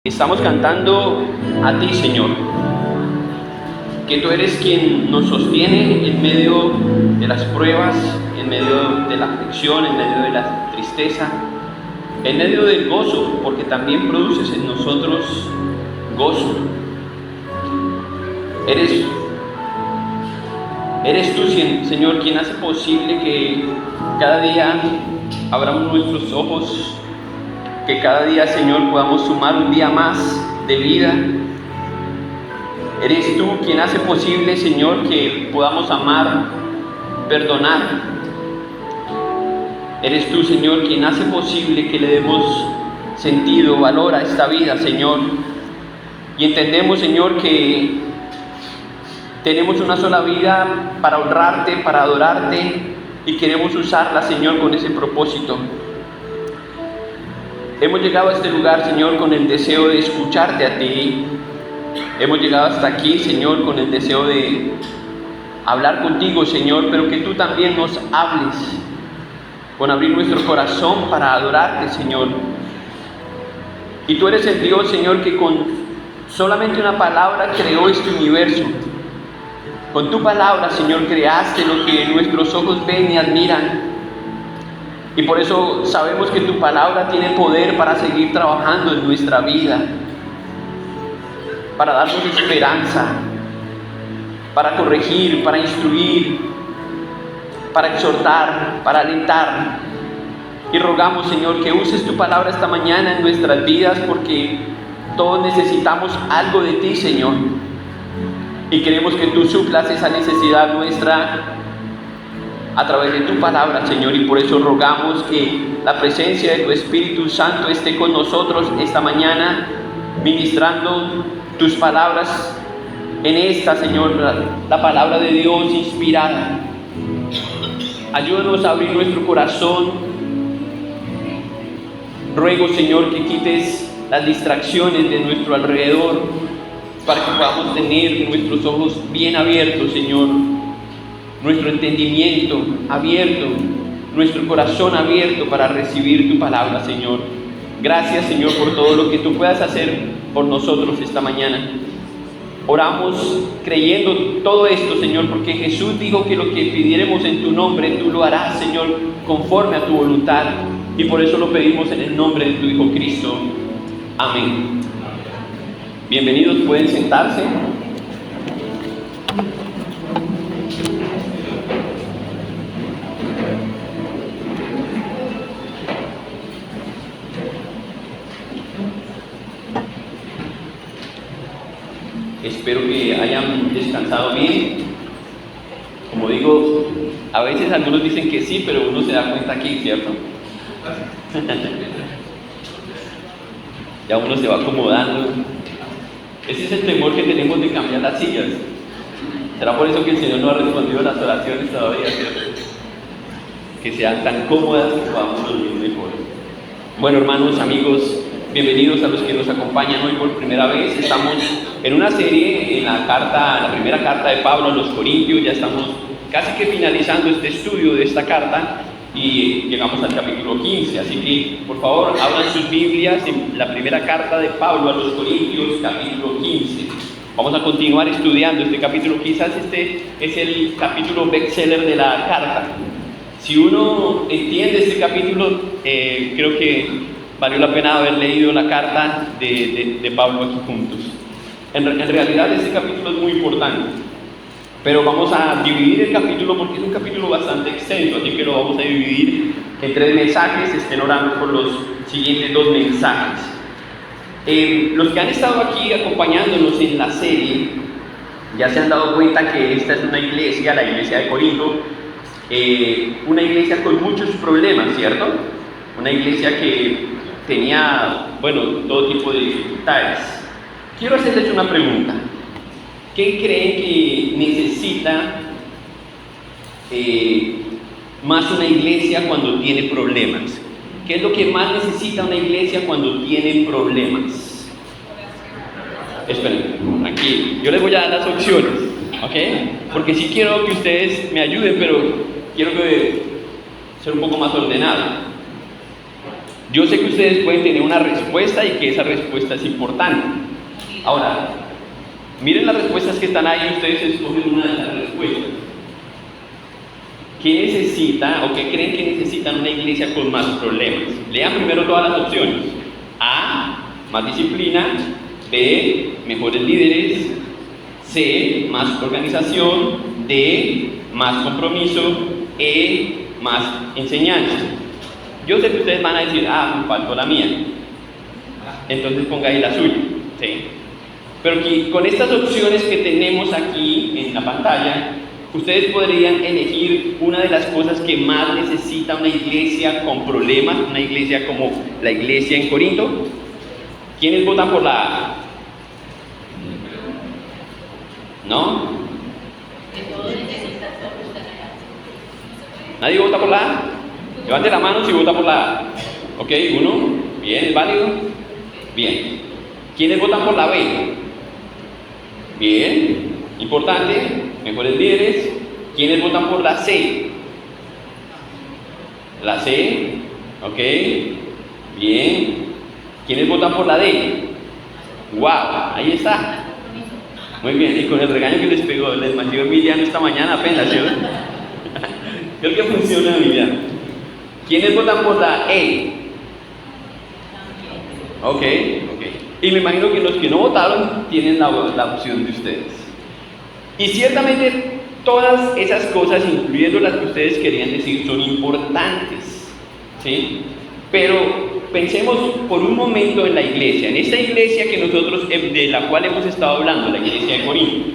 Estamos cantando a ti, Señor, que tú eres quien nos sostiene en medio de las pruebas, en medio de la aflicción, en medio de la tristeza, en medio del gozo, porque también produces en nosotros gozo. Eres tú, Señor, quien hace posible que cada día abramos nuestros ojos, que cada día, Señor, podamos sumar un día más de vida. Eres tú quien hace posible, Señor, que podamos amar, perdonar. Eres tú, Señor, quien hace posible que le demos sentido, valor a esta vida, Señor. Y entendemos, Señor, que tenemos una sola vida para honrarte, para adorarte, y queremos usarla, Señor, con ese propósito. Hemos llegado a este lugar, Señor, con el deseo de escucharte a ti. Hemos llegado hasta aquí, Señor, con el deseo de hablar contigo, Señor, pero que tú también nos hables, con abrir nuestro corazón para adorarte, Señor. Y tú eres el Dios, Señor, que con solamente una palabra creó este universo. Con tu palabra, Señor, creaste lo que nuestros ojos ven y admiran. Y por eso sabemos que tu palabra tiene poder para seguir trabajando en nuestra vida, para darnos esperanza, para corregir, para instruir, para exhortar, para alentar. Y rogamos, Señor, que uses tu palabra esta mañana en nuestras vidas, porque todos necesitamos algo de ti, Señor. Y queremos que tú suplas esa necesidad nuestra a través de tu palabra, Señor, y por eso rogamos que la presencia de tu Espíritu Santo esté con nosotros esta mañana, ministrando tus palabras en esta, Señor, la palabra de Dios inspirada. Ayúdanos a abrir nuestro corazón. Ruego, Señor, que quites las distracciones de nuestro alrededor, para que podamos tener nuestros ojos bien abiertos, Señor, nuestro entendimiento abierto, nuestro corazón abierto para recibir tu palabra, Señor. Gracias, Señor, por todo lo que tú puedas hacer por nosotros esta mañana. Oramos creyendo todo esto, Señor, porque Jesús dijo que lo que pidiéramos en tu nombre, tú lo harás, Señor, conforme a tu voluntad. Y por eso lo pedimos en el nombre de tu Hijo Cristo. Amén. Bienvenidos, pueden sentarse. Espero que hayan descansado bien. Como digo, a veces algunos dicen que sí, pero uno se da cuenta aquí, ¿cierto? Ya uno se va acomodando. Ese es el temor que tenemos de cambiar las sillas. ¿Será por eso que el Señor no ha respondido las oraciones todavía, ¿cierto? Que sean tan cómodas que podamos dormir mejor. Bueno, hermanos, amigos, bienvenidos a los que nos acompañan hoy por primera vez. Estamos en una serie en la primera carta de Pablo a los Corintios. Ya estamos casi que finalizando este estudio de esta carta y llegamos al capítulo 15. Así que, por favor, abran sus Biblias en la primera carta de Pablo a los Corintios, capítulo 15. Vamos a continuar estudiando este capítulo. Quizás este es el capítulo bestseller de la carta. Si uno entiende este capítulo, creo que valió la pena haber leído la carta de Pablo aquí juntos. En realidad este capítulo es muy importante, pero vamos a dividir el capítulo porque es un capítulo bastante extenso, así que lo vamos a dividir en 3 mensajes. Estén orando por los siguientes 2 mensajes. Los que han estado aquí acompañándonos en la serie ya se han dado cuenta que esta es una iglesia, la iglesia de Corinto, una iglesia con muchos problemas, ¿cierto? Una iglesia que tenía, todo tipo de dificultades. Quiero hacerles una pregunta. ¿Qué creen que necesita más una iglesia cuando tiene problemas? ¿Qué es lo que más necesita una iglesia cuando tiene problemas? Esperen, aquí, yo les voy a dar las opciones, ¿ok? Porque sí quiero que ustedes me ayuden, pero quiero ser un poco más ordenado. Yo sé que ustedes pueden tener una respuesta y que esa respuesta es importante. Ahora, miren las respuestas que están ahí y ustedes escogen una de las respuestas. ¿Qué necesita o qué creen que necesitan una iglesia con más problemas? Lean primero todas las opciones. A, más disciplina. B, mejores líderes. C, más organización. D, más compromiso. E, más enseñanza. Yo sé que ustedes van a decir, me faltó la mía. Entonces ponga ahí la suya. ¿Sí? Pero con estas opciones que tenemos aquí en la pantalla, ustedes podrían elegir una de las cosas que más necesita una iglesia con problemas, una iglesia como la iglesia en Corinto. ¿Quiénes votan por la A? ¿No? ¿Nadie vota por la A? Levante la mano si vota por la A. Ok, uno. Bien, ¿es válido? Bien. ¿Quiénes votan por la B? Bien, importante. Mejores líderes. ¿Quiénes votan por la C? La C. Ok. Bien. ¿Quiénes votan por la D? ¡Wow! Ahí está. Muy bien, y con el regaño que les pegó, les mandó Emiliano esta mañana apenas, ¿sí? Creo que funciona, Emiliano. ¿Quiénes votan por la E? Ok. Y me imagino que los que no votaron tienen la opción de ustedes. Y ciertamente todas esas cosas, incluyendo las que ustedes querían decir, son importantes, ¿sí? Pero pensemos por un momento en la iglesia, en esta iglesia que nosotros, de la cual hemos estado hablando, la iglesia de Corinto.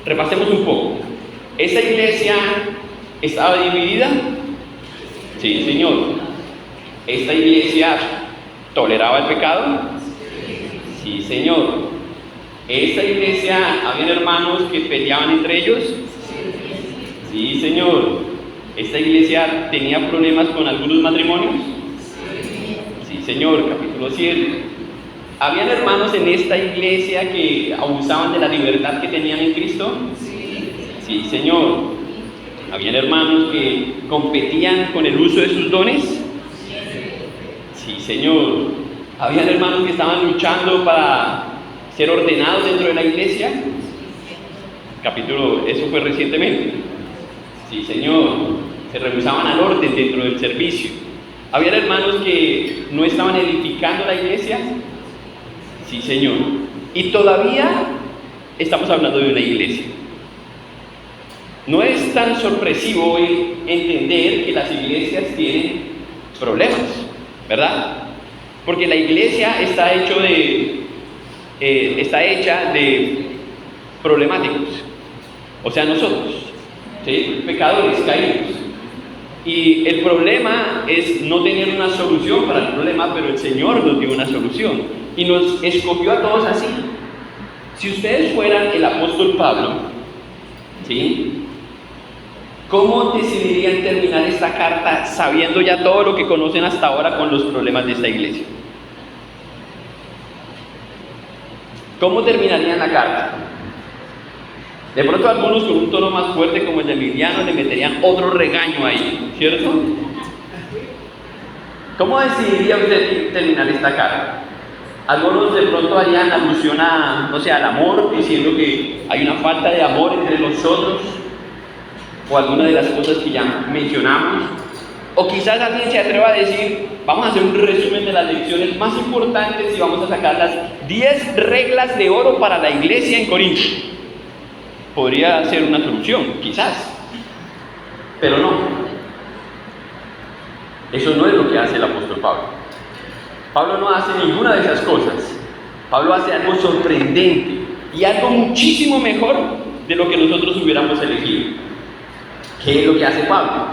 Repasemos un poco. ¿Esa iglesia estaba dividida? Sí, Señor. ¿Esta iglesia toleraba el pecado? Sí, Señor. ¿Esta iglesia había hermanos que peleaban entre ellos? Sí, Señor. ¿Esta iglesia tenía problemas con algunos matrimonios? Sí, Señor. Capítulo 7. ¿Habían hermanos en esta iglesia que abusaban de la libertad que tenían en Cristo? Sí, Señor. ¿Habían hermanos que competían con el uso de sus dones? Sí, Señor. ¿Habían hermanos que estaban luchando para ser ordenados dentro de la iglesia? Eso fue recientemente. Sí, Señor. Se rehusaban al orden dentro del servicio. ¿Habían hermanos que no estaban edificando la iglesia? Sí, Señor. Y todavía estamos hablando de una iglesia. No es tan sorpresivo hoy entender que las iglesias tienen problemas, ¿verdad? Porque la iglesia está hecha de problemáticos, o sea, nosotros, ¿sí? Pecadores caídos. Y el problema es no tener una solución para el problema, pero el Señor nos dio una solución y nos escogió a todos así. Si ustedes fueran el apóstol Pablo, ¿sí? ¿Cómo decidirían terminar esta carta sabiendo ya todo lo que conocen hasta ahora con los problemas de esta iglesia? ¿Cómo terminarían la carta? De pronto algunos con un tono más fuerte como el de Emiliano le meterían otro regaño ahí, ¿cierto? ¿Cómo decidiría usted terminar esta carta? Algunos de pronto harían alusión al amor, diciendo que hay una falta de amor entre nosotros, o alguna de las cosas que ya mencionamos. O quizás alguien se atreva a decir, vamos a hacer un resumen de las lecciones más importantes y vamos a sacar las 10 reglas de oro para la iglesia en Corinto. Podría ser una solución, quizás, pero no. Eso no es lo que hace el apóstol Pablo. Pablo no hace ninguna de esas cosas. Pablo hace algo sorprendente y algo muchísimo mejor de lo que nosotros hubiéramos elegido. ¿Qué es lo que hace Pablo?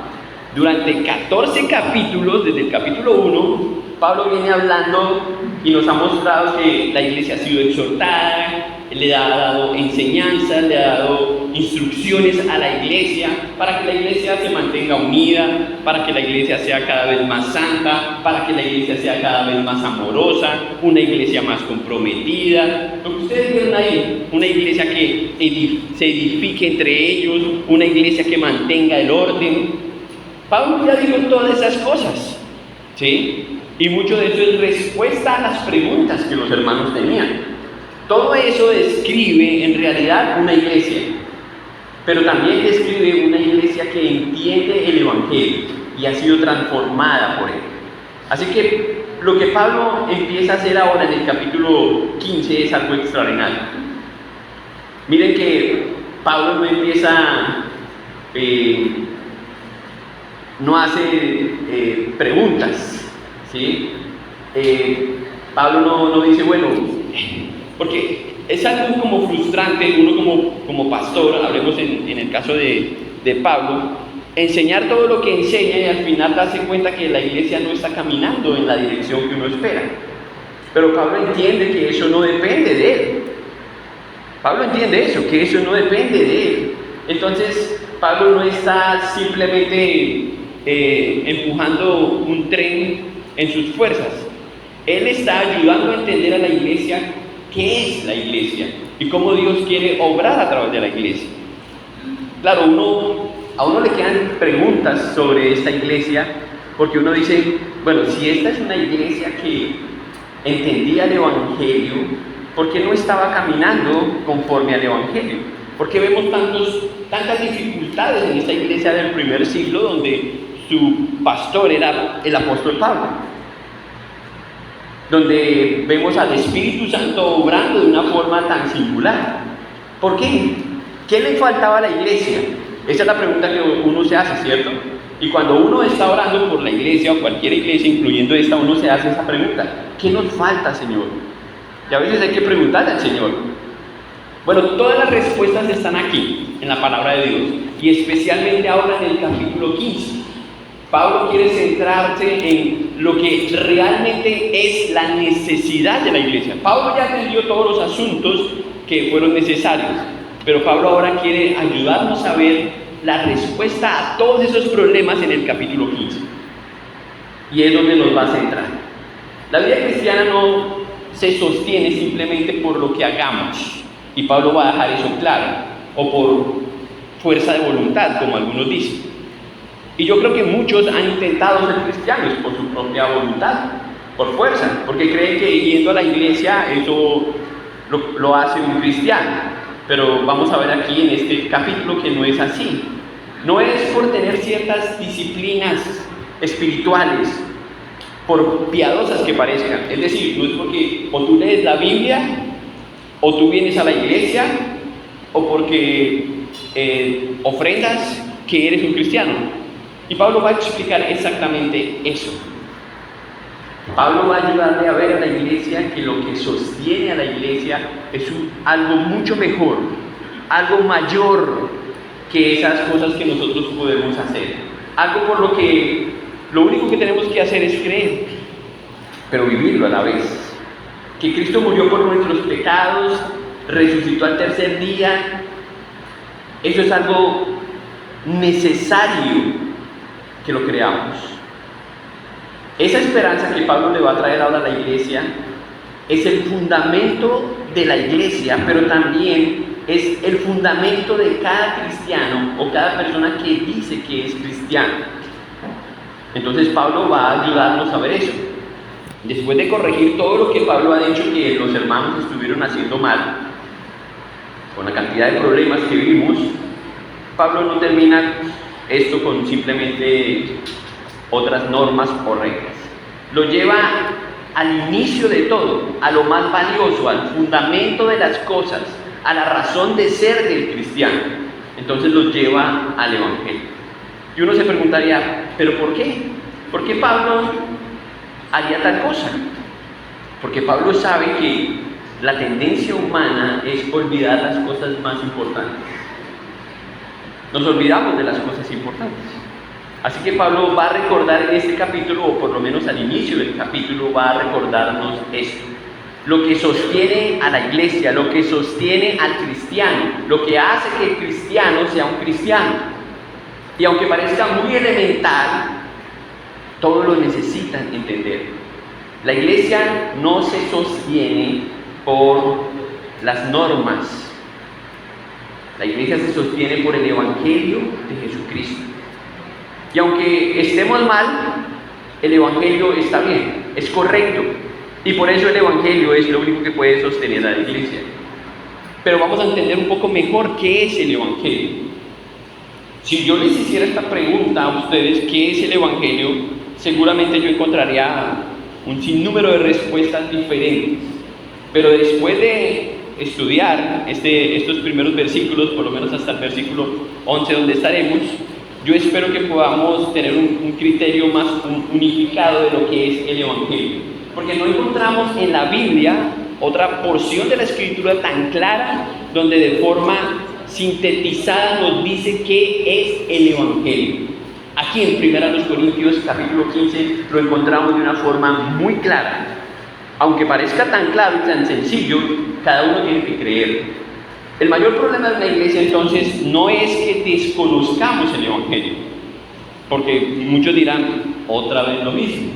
Durante 14 capítulos, desde el capítulo 1, Pablo viene hablando y nos ha mostrado que la iglesia ha sido exhortada, le ha dado enseñanzas, le ha dado instrucciones a la iglesia para que la iglesia se mantenga unida, para que la iglesia sea cada vez más santa, para que la iglesia sea cada vez más amorosa, una iglesia más comprometida. Lo que ustedes vieron ahí, una iglesia que se edifique entre ellos, una iglesia que mantenga el orden. Pablo ya dijo todas esas cosas. ¿sí? Y mucho de eso es respuesta a las preguntas que los hermanos tenían. Todo eso describe en realidad una iglesia, pero también describe una iglesia que entiende el Evangelio y ha sido transformada por él. Así que lo que Pablo empieza a hacer ahora en el capítulo 15 es algo extraordinario. Miren que Pablo no empieza, no hace preguntas, ¿sí? Pablo no dice, bueno, porque es algo como frustrante, uno como pastor, hablemos en el caso de Pablo, enseñar todo lo que enseña y al final darse cuenta que la iglesia no está caminando en la dirección que uno espera. Pero Pablo entiende que eso no depende de él. Pablo entiende eso, que eso no depende de él. Entonces, Pablo no está simplemente empujando un tren en sus fuerzas. Él está ayudando a entender a la iglesia qué es la iglesia y cómo Dios quiere obrar a través de la iglesia. Claro, a uno le quedan preguntas sobre esta iglesia, porque uno dice, bueno, si esta es una iglesia que entendía el Evangelio, ¿por qué no estaba caminando conforme al Evangelio? ¿Por qué vemos tantas dificultades en esta iglesia del primer siglo donde su pastor era el apóstol Pablo? Donde vemos al Espíritu Santo obrando de una forma tan singular. ¿Por qué? ¿Qué le faltaba a la iglesia? Esa es la pregunta que uno se hace, ¿cierto? Y cuando uno está orando por la iglesia o cualquier iglesia, incluyendo esta, uno se hace esa pregunta: ¿qué nos falta, Señor? Y a veces hay que preguntarle al Señor. Bueno, todas las respuestas están aquí, en la palabra de Dios, y especialmente ahora en el capítulo 15. Pablo quiere centrarse en lo que realmente es la necesidad de la iglesia. Pablo ya atendió todos los asuntos que fueron necesarios, pero Pablo ahora quiere ayudarnos a ver la respuesta a todos esos problemas en el capítulo 15. Y es donde nos va a centrar. La vida cristiana no se sostiene simplemente por lo que hagamos, y Pablo va a dejar eso claro, o por fuerza de voluntad, como algunos dicen. Y yo creo que muchos han intentado ser cristianos por su propia voluntad, por fuerza, porque creen que yendo a la iglesia eso lo hace un cristiano. Pero vamos a ver aquí en este capítulo que no es así. No es por tener ciertas disciplinas espirituales, por piadosas que parezcan. Es decir, no es porque o tú lees la Biblia, o tú vienes a la iglesia, o porque ofrendas que eres un cristiano. Y Pablo va a explicar exactamente eso. Pablo va a ayudarle a ver a la iglesia que lo que sostiene a la iglesia es algo mucho mejor, algo mayor que esas cosas que nosotros podemos hacer. Algo por lo que lo único que tenemos que hacer es creer, pero vivirlo a la vez. Que Cristo murió por nuestros pecados, resucitó al tercer día. Eso es algo necesario que lo creamos. Esa esperanza que Pablo le va a traer ahora a la iglesia es el fundamento de la iglesia, pero también es el fundamento de cada cristiano o cada persona que dice que es cristiano. Entonces Pablo va a ayudarnos a ver eso. Después de corregir todo lo que Pablo ha dicho que los hermanos estuvieron haciendo mal, con la cantidad de problemas que vimos, Pablo no termina esto con simplemente otras normas o reglas. Lo lleva al inicio de todo, a lo más valioso, al fundamento de las cosas, a la razón de ser del cristiano. Entonces los lleva al Evangelio. Y uno se preguntaría, ¿pero por qué? ¿Por qué Pablo haría tal cosa? Porque Pablo sabe que la tendencia humana es olvidar las cosas más importantes. Nos olvidamos de las cosas importantes. Así que Pablo va a recordar en este capítulo, o por lo menos al inicio del capítulo, va a recordarnos esto. Lo que sostiene a la iglesia, lo que sostiene al cristiano, lo que hace que el cristiano sea un cristiano. Y aunque parezca muy elemental, todos lo necesitan entender. La iglesia no se sostiene por las normas. La iglesia se sostiene por el Evangelio de Jesucristo. Y aunque estemos mal, el Evangelio está bien, es correcto, y por eso el Evangelio es lo único que puede sostener a la iglesia. Pero vamos a entender un poco mejor qué es el Evangelio. Si yo les hiciera esta pregunta a ustedes, ¿qué es el Evangelio?, seguramente yo encontraría un sinnúmero de respuestas diferentes. Pero después de estudiar estos primeros versículos, por lo menos hasta el versículo 11 donde estaremos, yo espero que podamos tener un criterio más unificado de lo que es el Evangelio. Porque no encontramos en la Biblia otra porción de la Escritura tan clara donde de forma sintetizada nos dice qué es el Evangelio. Aquí en 1 Corintios capítulo 15 lo encontramos de una forma muy clara. Aunque parezca tan claro y tan sencillo, cada uno tiene que creer. El mayor problema de la iglesia entonces no es que desconozcamos el Evangelio, porque muchos dirán, otra vez lo mismo.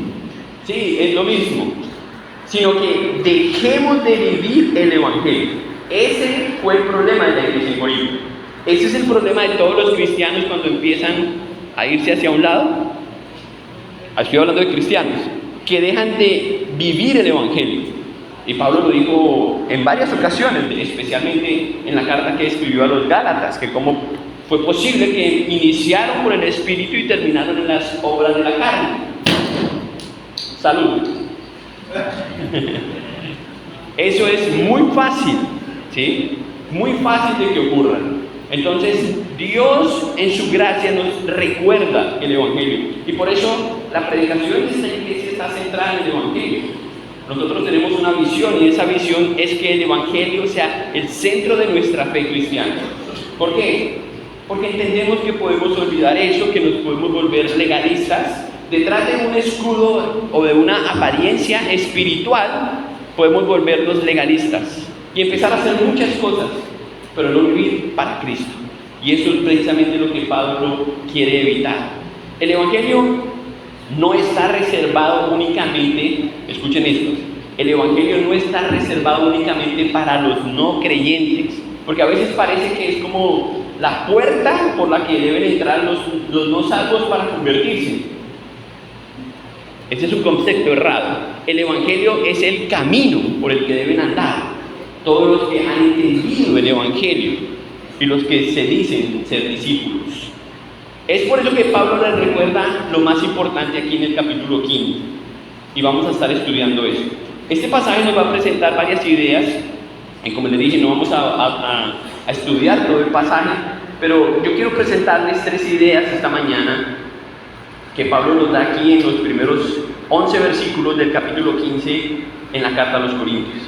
Sí, es lo mismo, sino que dejemos de vivir el Evangelio. Ese fue el problema de la iglesia en Corinto. Ese es el problema de todos los cristianos cuando empiezan a irse hacia un lado. Estoy hablando de cristianos que dejan de vivir el Evangelio. Y Pablo lo dijo en varias ocasiones, especialmente en la carta que escribió a los Gálatas, que cómo fue posible que iniciaron por el Espíritu y terminaron en las obras de la carne. Salud. Eso es muy fácil, ¿sí? Muy fácil de que ocurra. Entonces, Dios en su gracia nos recuerda el Evangelio. Y por eso la predicación de esta iglesia está centrada en el Evangelio. Nosotros tenemos una visión y esa visión es que el Evangelio sea el centro de nuestra fe cristiana. ¿Por qué? Porque entendemos que podemos olvidar eso, que nos podemos volver legalistas. Detrás de un escudo o de una apariencia espiritual, podemos volvernos legalistas y empezar a hacer muchas cosas, pero no vivir para Cristo. Y eso es precisamente lo que Pablo quiere evitar. El Evangelio no está reservado únicamente, escuchen esto, el Evangelio no está reservado únicamente para los no creyentes, porque a veces parece que es como la puerta por la que deben entrar los no salvos para convertirse. Ese es un concepto errado. El Evangelio es el camino por el que deben andar todos los que han entendido el Evangelio y los que se dicen ser discípulos. Es por eso que Pablo les recuerda lo más importante aquí en el capítulo 15 y vamos a estar estudiando eso. Este pasaje nos va a presentar varias ideas y como les dije no vamos a estudiar todo el pasaje, pero yo quiero presentarles 3 ideas esta mañana que Pablo nos da aquí en los primeros 11 versículos del capítulo 15 en la carta a los Corintios.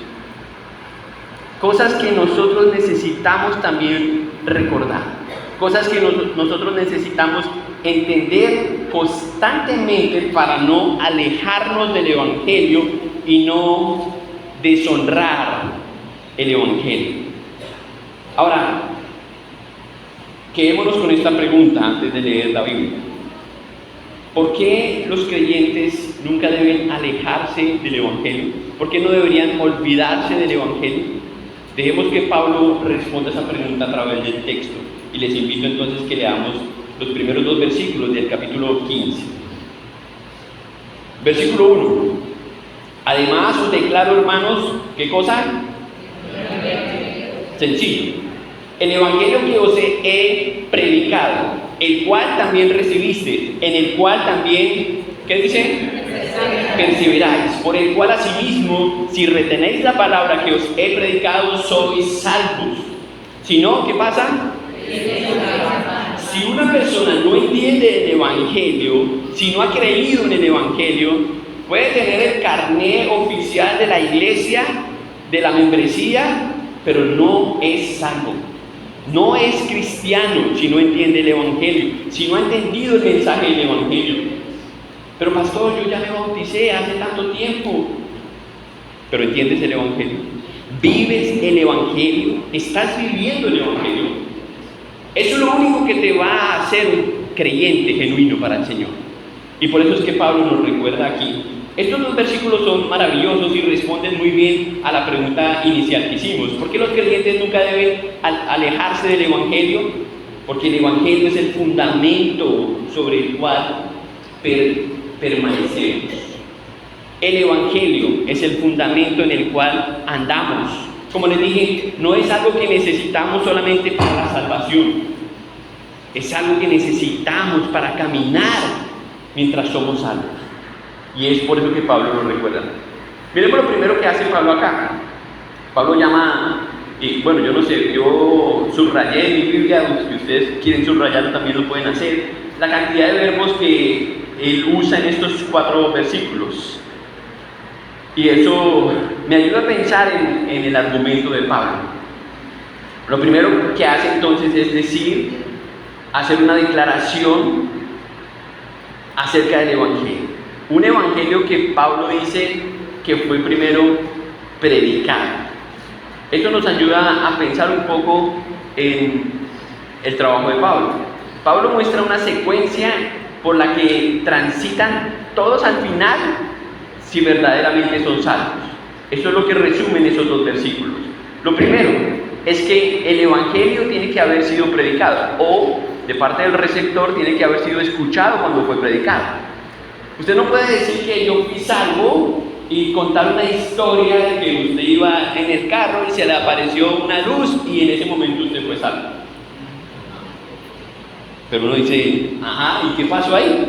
Cosas que nosotros necesitamos también recordar, cosas que nosotros necesitamos entender constantemente para no alejarnos del Evangelio y no deshonrar el Evangelio. Ahora, quedémonos con esta pregunta antes de leer la Biblia. ¿Por qué los creyentes nunca deben alejarse del Evangelio? ¿Por qué no deberían olvidarse del Evangelio? Dejemos que Pablo responda esa pregunta a través del texto y les invito entonces que leamos los primeros 2 versículos del capítulo 15. Versículo 1. Además os declaro, hermanos, ¿qué cosa? Sencillo. El Evangelio que os he predicado, el cual también recibiste, en el cual también, ¿qué dice? Perseveráis, por el cual asimismo, si retenéis la palabra que os he predicado, sois salvos. Si no, ¿qué pasa? Si una persona no entiende el Evangelio, si no ha creído en el Evangelio, puede tener el carné oficial de la iglesia, de la membresía, pero no es salvo. No es cristiano si no entiende el Evangelio, si no ha entendido el mensaje del Evangelio. Pero pastor, yo ya me bauticé hace tanto tiempo. Pero entiendes el Evangelio, vives el Evangelio, estás viviendo el Evangelio. Eso es lo único que te va a hacer un creyente genuino para el Señor. Y por eso es que Pablo nos recuerda aquí. Estos 2 versículos son maravillosos y responden muy bien a la pregunta inicial que hicimos. ¿Por qué los creyentes nunca deben alejarse del Evangelio? Porque el Evangelio es el fundamento sobre el cual permanecemos. El Evangelio es el fundamento en el cual andamos. Como les dije, no es algo que necesitamos solamente para la salvación, es algo que necesitamos para caminar mientras somos salvos. Y es por eso que Pablo nos recuerda. Miremos lo primero que hace Pablo acá. Pablo llama, y bueno, yo no sé, yo subrayé en mi Biblia, si ustedes quieren subrayarlo también lo pueden hacer, la cantidad de verbos que él usa en estos 4 versículos. Y eso me ayuda a pensar en el argumento de Pablo. Lo primero que hace entonces es hacer una declaración acerca del Evangelio. Un Evangelio que Pablo dice que fue primero predicado. Esto nos ayuda a pensar un poco en el trabajo de Pablo. Pablo muestra una secuencia por la que transitan todos al final si verdaderamente son salvos. Eso es lo que resumen esos 2 versículos. Lo primero es que el Evangelio tiene que haber sido predicado, o de parte del receptor tiene que haber sido escuchado cuando fue predicado. Usted no puede decir que yo fui salvo y contar una historia de que usted iba en el carro y se le apareció una luz y en ese momento usted fue salvo. Pero uno dice, ajá, ¿y qué pasó ahí?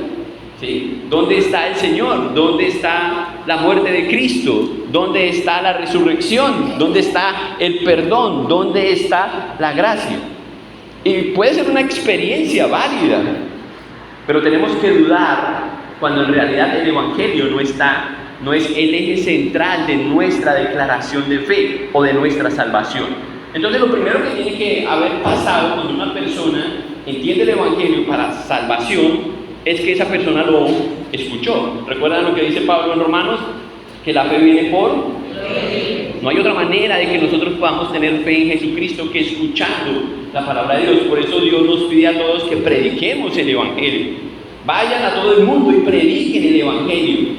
¿Sí? ¿Dónde está el Señor? ¿Dónde está la muerte de Cristo? ¿Dónde está la resurrección? ¿Dónde está el perdón? ¿Dónde está la gracia? Y puede ser una experiencia válida, pero tenemos que dudar cuando en realidad el Evangelio no es el eje central de nuestra declaración de fe o de nuestra salvación. Entonces lo primero que tiene que haber pasado cuando una persona entiende el Evangelio para salvación es que esa persona lo escuchó. ¿Recuerdan lo que dice Pablo en Romanos? Que la fe viene por... No hay otra manera de que nosotros podamos tener fe en Jesucristo que escuchando la palabra de Dios. Por eso Dios nos pide a todos que prediquemos el Evangelio. Vayan a todo el mundo y prediquen el Evangelio.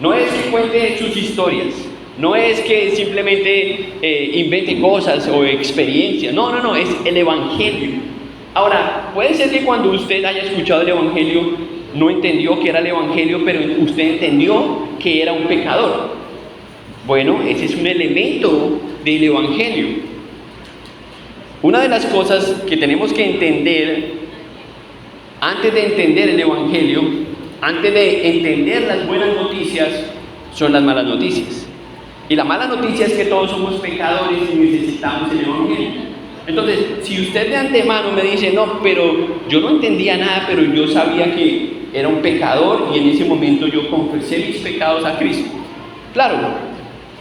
No es que cuente sus historias, no es que simplemente invente cosas o experiencias. No, es el Evangelio. Ahora, puede ser que cuando usted haya escuchado el Evangelio no entendió que era el Evangelio, pero usted entendió que era un pecador. Bueno, ese es un elemento del Evangelio. Una de las cosas que tenemos que entender antes de entender el Evangelio, antes de entender las buenas noticias, son las malas noticias. Y la mala noticia es que todos somos pecadores y necesitamos el Evangelio. Entonces, si usted de antemano me dice, no, pero yo no entendía nada, pero yo sabía que era un pecador y en ese momento yo confesé mis pecados a Cristo. Claro,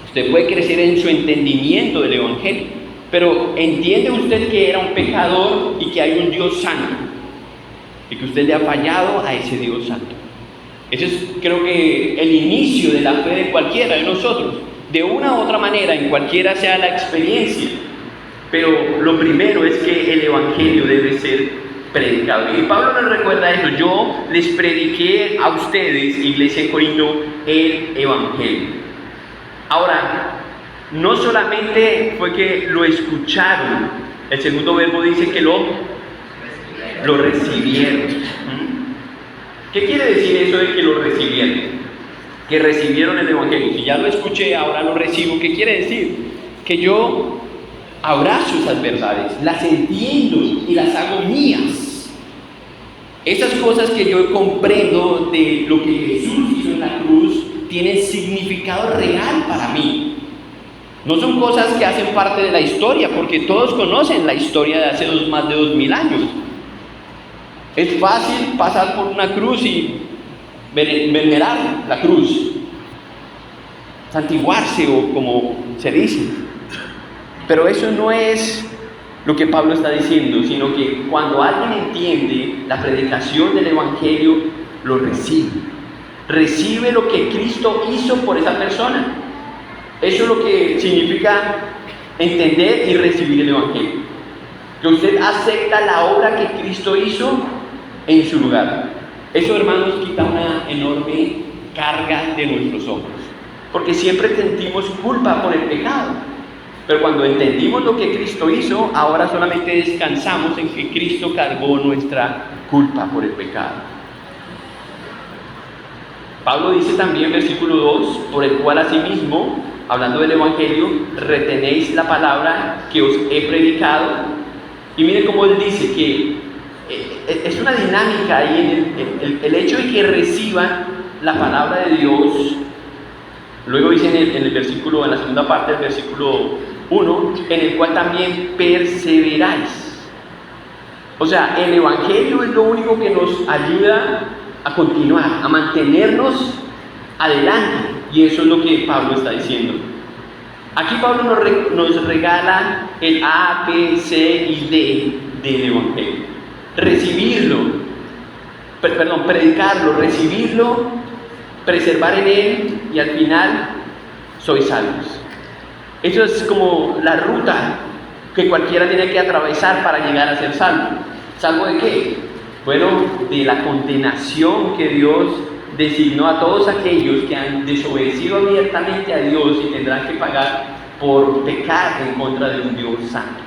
usted puede crecer en su entendimiento del Evangelio, pero ¿entiende usted que era un pecador y que hay un Dios santo? Y que usted le ha fallado a ese Dios santo. Ese es, creo que, el inicio de la fe de cualquiera de nosotros. De una u otra manera, en cualquiera sea la experiencia. Pero lo primero es que el Evangelio debe ser predicado. Y Pablo nos recuerda eso. Yo les prediqué a ustedes, iglesia de Corinto, el Evangelio. Ahora, no solamente fue que lo escucharon. El segundo verbo dice que lo recibieron. ¿Qué quiere decir eso de que lo recibieron? Que recibieron el Evangelio. Si ya lo escuché, ahora lo recibo. ¿Qué quiere decir? Que yo abrazo esas verdades, las entiendo y las hago mías. Esas cosas que yo comprendo de lo que Jesús hizo en la cruz tienen significado real para mí. No son cosas que hacen parte de la historia, porque todos conocen la historia de hace más de 2000 años. Es fácil pasar por una cruz y venerar la cruz, santiguarse o como se dice. Pero eso no es lo que Pablo está diciendo, sino que cuando alguien entiende la predicación del Evangelio, lo recibe. Recibe lo que Cristo hizo por esa persona. Eso es lo que significa entender y recibir el Evangelio. Que usted acepta la obra que Cristo hizo en su lugar. Eso, hermanos, quita una enorme carga de nuestros hombros. Porque siempre sentimos culpa por el pecado. Pero cuando entendimos lo que Cristo hizo, ahora solamente descansamos en que Cristo cargó nuestra culpa por el pecado. Pablo dice también, versículo 2, por el cual asimismo, hablando del Evangelio, retenéis la palabra que os he predicado. Y miren cómo él dice que es una dinámica ahí en el hecho de que reciban la palabra de Dios. Luego dice en el versículo, en la segunda parte del versículo 1, en el cual también perseveráis. O sea, el Evangelio es lo único que nos ayuda a continuar, a mantenernos adelante. Y eso es lo que Pablo está diciendo. Aquí Pablo nos regala el A, B, C y D del Evangelio. Predicarlo, recibirlo, preservar en él y al final sois salvos. Eso es como la ruta que cualquiera tiene que atravesar para llegar a ser salvo. ¿Salvo de qué? Bueno, de la condenación que Dios designó a todos aquellos que han desobedecido abiertamente a Dios y tendrán que pagar por pecar en contra de un Dios santo.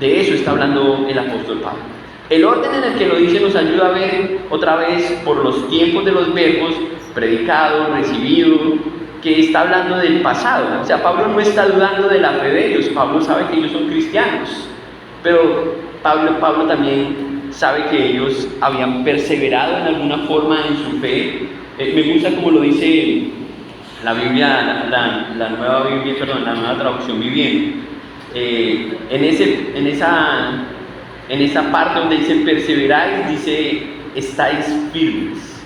De eso está hablando el apóstol Pablo. El orden en el que lo dice nos ayuda a ver otra vez por los tiempos de los verbos predicado, recibido, que está hablando del pasado. O sea, Pablo no está dudando de la fe de ellos. Pablo sabe que ellos son cristianos, pero Pablo también sabe que ellos habían perseverado en alguna forma en su fe. Me gusta como lo dice la Biblia, la nueva traducción viviente. En esa parte donde dice perseveráis, dice estáis firmes.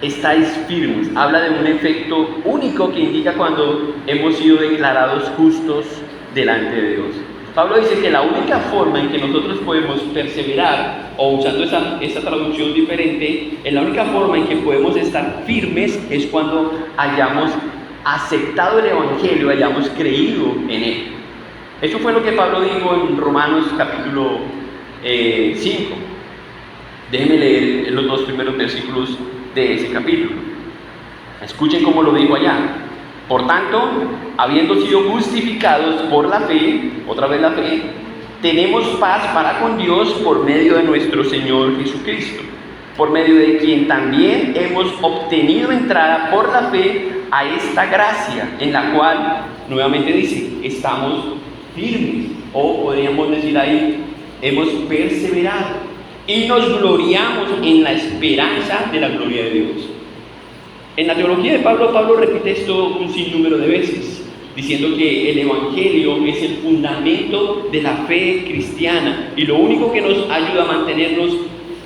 Estáis firmes. Habla de un efecto único que indica cuando hemos sido declarados justos delante de Dios. Pablo dice que la única forma en que nosotros podemos perseverar, o usando esa traducción diferente, la única forma en que podemos estar firmes es cuando hayamos aceptado el Evangelio, hayamos creído en él. Eso fue lo que Pablo dijo en Romanos capítulo 5. Déjenme leer los 2 primeros versículos de ese capítulo. Escuchen cómo lo dijo allá. Por tanto, habiendo sido justificados por la fe, otra vez la fe, tenemos paz para con Dios por medio de nuestro Señor Jesucristo, por medio de quien también hemos obtenido entrada por la fe a esta gracia, en la cual, nuevamente dice, estamos firmes, o podríamos decir ahí, hemos perseverado, y nos gloriamos en la esperanza de la gloria de Dios. En la teología de Pablo repite esto un sinnúmero de veces, diciendo que el Evangelio es el fundamento de la fe cristiana y lo único que nos ayuda a mantenernos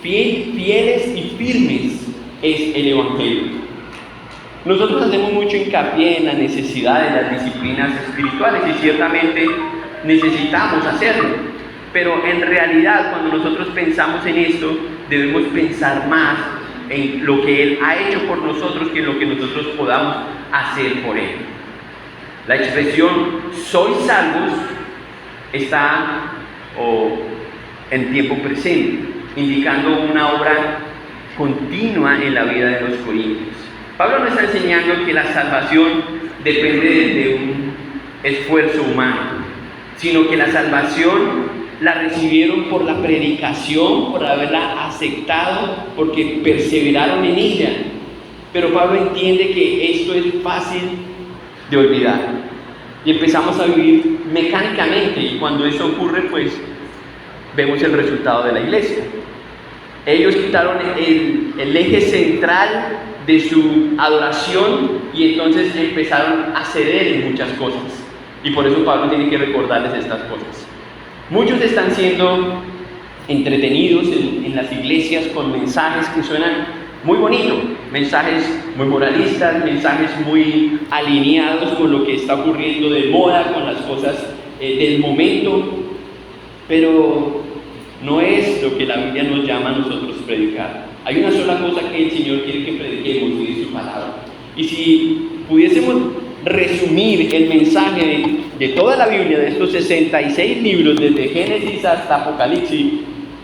fieles y firmes es el Evangelio. Nosotros hacemos mucho hincapié en la necesidad de las disciplinas espirituales y ciertamente necesitamos hacerlo, pero en realidad cuando nosotros pensamos en esto debemos pensar más en lo que Él ha hecho por nosotros que en lo que nosotros podamos hacer por Él. La expresión sois salvos está en tiempo presente, indicando una obra continua en la vida de los corintios. Pablo nos está enseñando que la salvación depende de un esfuerzo humano, sino que la salvación la recibieron por la predicación, por haberla aceptado, porque perseveraron en ella. Pero Pablo entiende que esto es fácil de olvidar y empezamos a vivir mecánicamente, y cuando eso ocurre, pues vemos el resultado de la iglesia. Ellos quitaron el eje central de su adoración y entonces empezaron a ceder en muchas cosas, y por eso Pablo tiene que recordarles estas cosas. Muchos están siendo entretenidos en las iglesias con mensajes que suenan muy bonitos, mensajes muy moralistas, mensajes muy alineados con lo que está ocurriendo de moda, con las cosas del momento, pero no es lo que la Biblia nos llama a nosotros predicar. Hay una sola cosa que el Señor quiere que prediquemos, y es su palabra. Y si pudiésemos resumir el mensaje de toda la Biblia, de estos 66 libros, desde Génesis hasta Apocalipsis,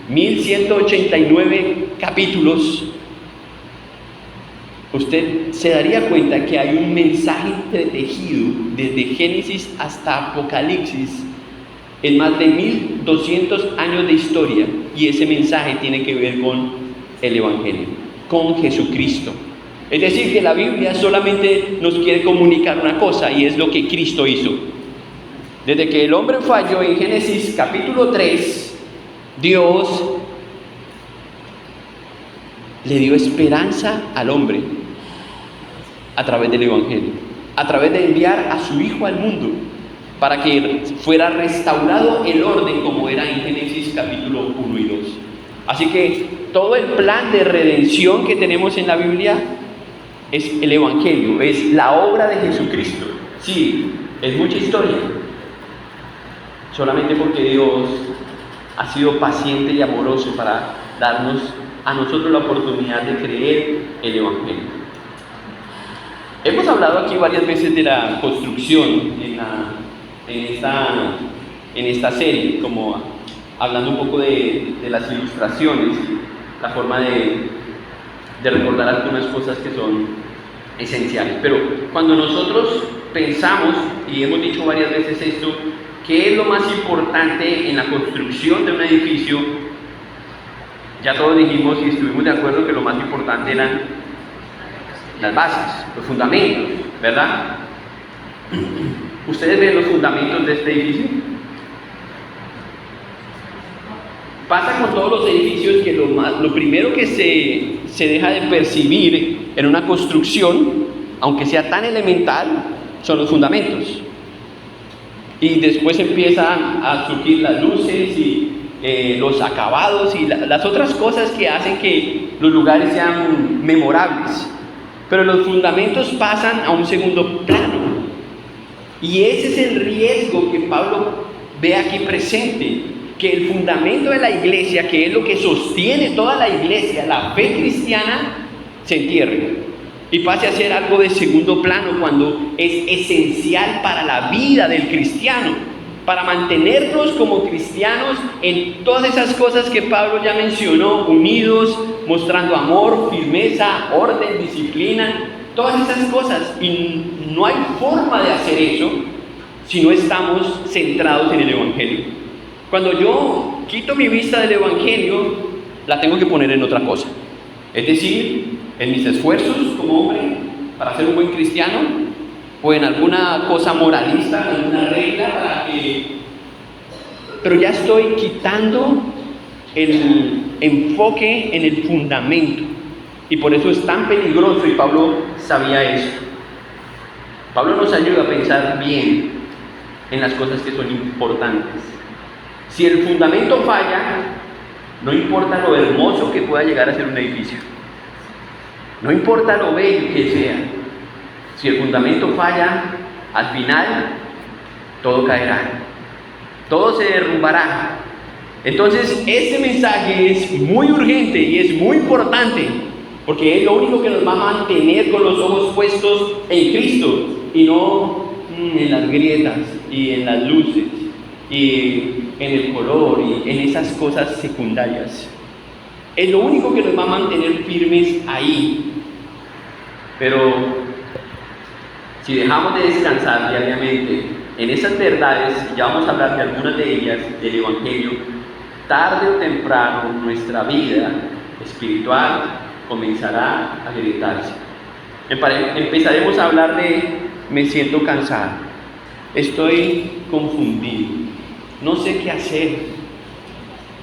1189 capítulos, usted se daría cuenta que hay un mensaje entretejido desde Génesis hasta Apocalipsis en más de 1200 años de historia, y ese mensaje tiene que ver con el Evangelio. con Jesucristo. Es decir, que la Biblia solamente nos quiere comunicar una cosa, y es lo que Cristo hizo. Desde que el hombre falló en Génesis capítulo 3, Dios le dio esperanza al hombre a través del Evangelio, a través de enviar a su Hijo al mundo, para que fuera restaurado el orden como era en Génesis capítulo 1 y 2. Así que todo el plan de redención que tenemos en la Biblia es el Evangelio, es la obra de Jesucristo. Sí, es mucha historia, solamente porque Dios ha sido paciente y amoroso para darnos a nosotros la oportunidad de creer el Evangelio. Hemos hablado aquí varias veces de la construcción en esta serie, como hablando un poco de las ilustraciones, la forma de recordar algunas cosas que son esenciales. Pero cuando nosotros pensamos, y hemos dicho varias veces esto, ¿qué es lo más importante en la construcción de un edificio? Ya todos dijimos y estuvimos de acuerdo que lo más importante eran las bases, los fundamentos, ¿verdad? ¿Ustedes ven los fundamentos de este edificio? Pasa con todos los edificios que lo primero que se deja de percibir en una construcción, aunque sea tan elemental, son los fundamentos. Y después empiezan a surgir las luces y los acabados y las otras cosas que hacen que los lugares sean memorables. Pero los fundamentos pasan a un segundo plano. Y ese es el riesgo que Pablo ve aquí presente, que el fundamento de la iglesia, que es lo que sostiene toda la iglesia, la fe cristiana, se entierre y pase a ser algo de segundo plano cuando es esencial para la vida del cristiano, para mantenernos como cristianos en todas esas cosas que Pablo ya mencionó, unidos, mostrando amor, firmeza, orden, disciplina, todas esas cosas. Y no hay forma de hacer eso si no estamos centrados en el Evangelio. Cuando yo quito mi vista del Evangelio, la tengo que poner en otra cosa. Es decir, en mis esfuerzos como hombre para ser un buen cristiano, o en alguna cosa moralista, en alguna regla pero ya estoy quitando el enfoque en el fundamento, y por eso es tan peligroso, y Pablo sabía eso. Pablo nos ayuda a pensar bien en las cosas que son importantes. Si el fundamento falla, no importa lo hermoso que pueda llegar a ser un edificio, no importa lo bello que sea, si el fundamento falla, al final todo caerá, todo se derrumbará. Entonces, este mensaje es muy urgente y es muy importante, porque es lo único que nos va a mantener con los ojos puestos en Cristo y no en las grietas y en las luces y en el color y en esas cosas secundarias. Es lo único que nos va a mantener firmes ahí. Pero si dejamos de descansar diariamente en esas verdades, y ya vamos a hablar de algunas de ellas del Evangelio, tarde o temprano nuestra vida espiritual comenzará a agrietarse. Empezaremos a hablar de me siento cansado, estoy confundido, no sé qué hacer.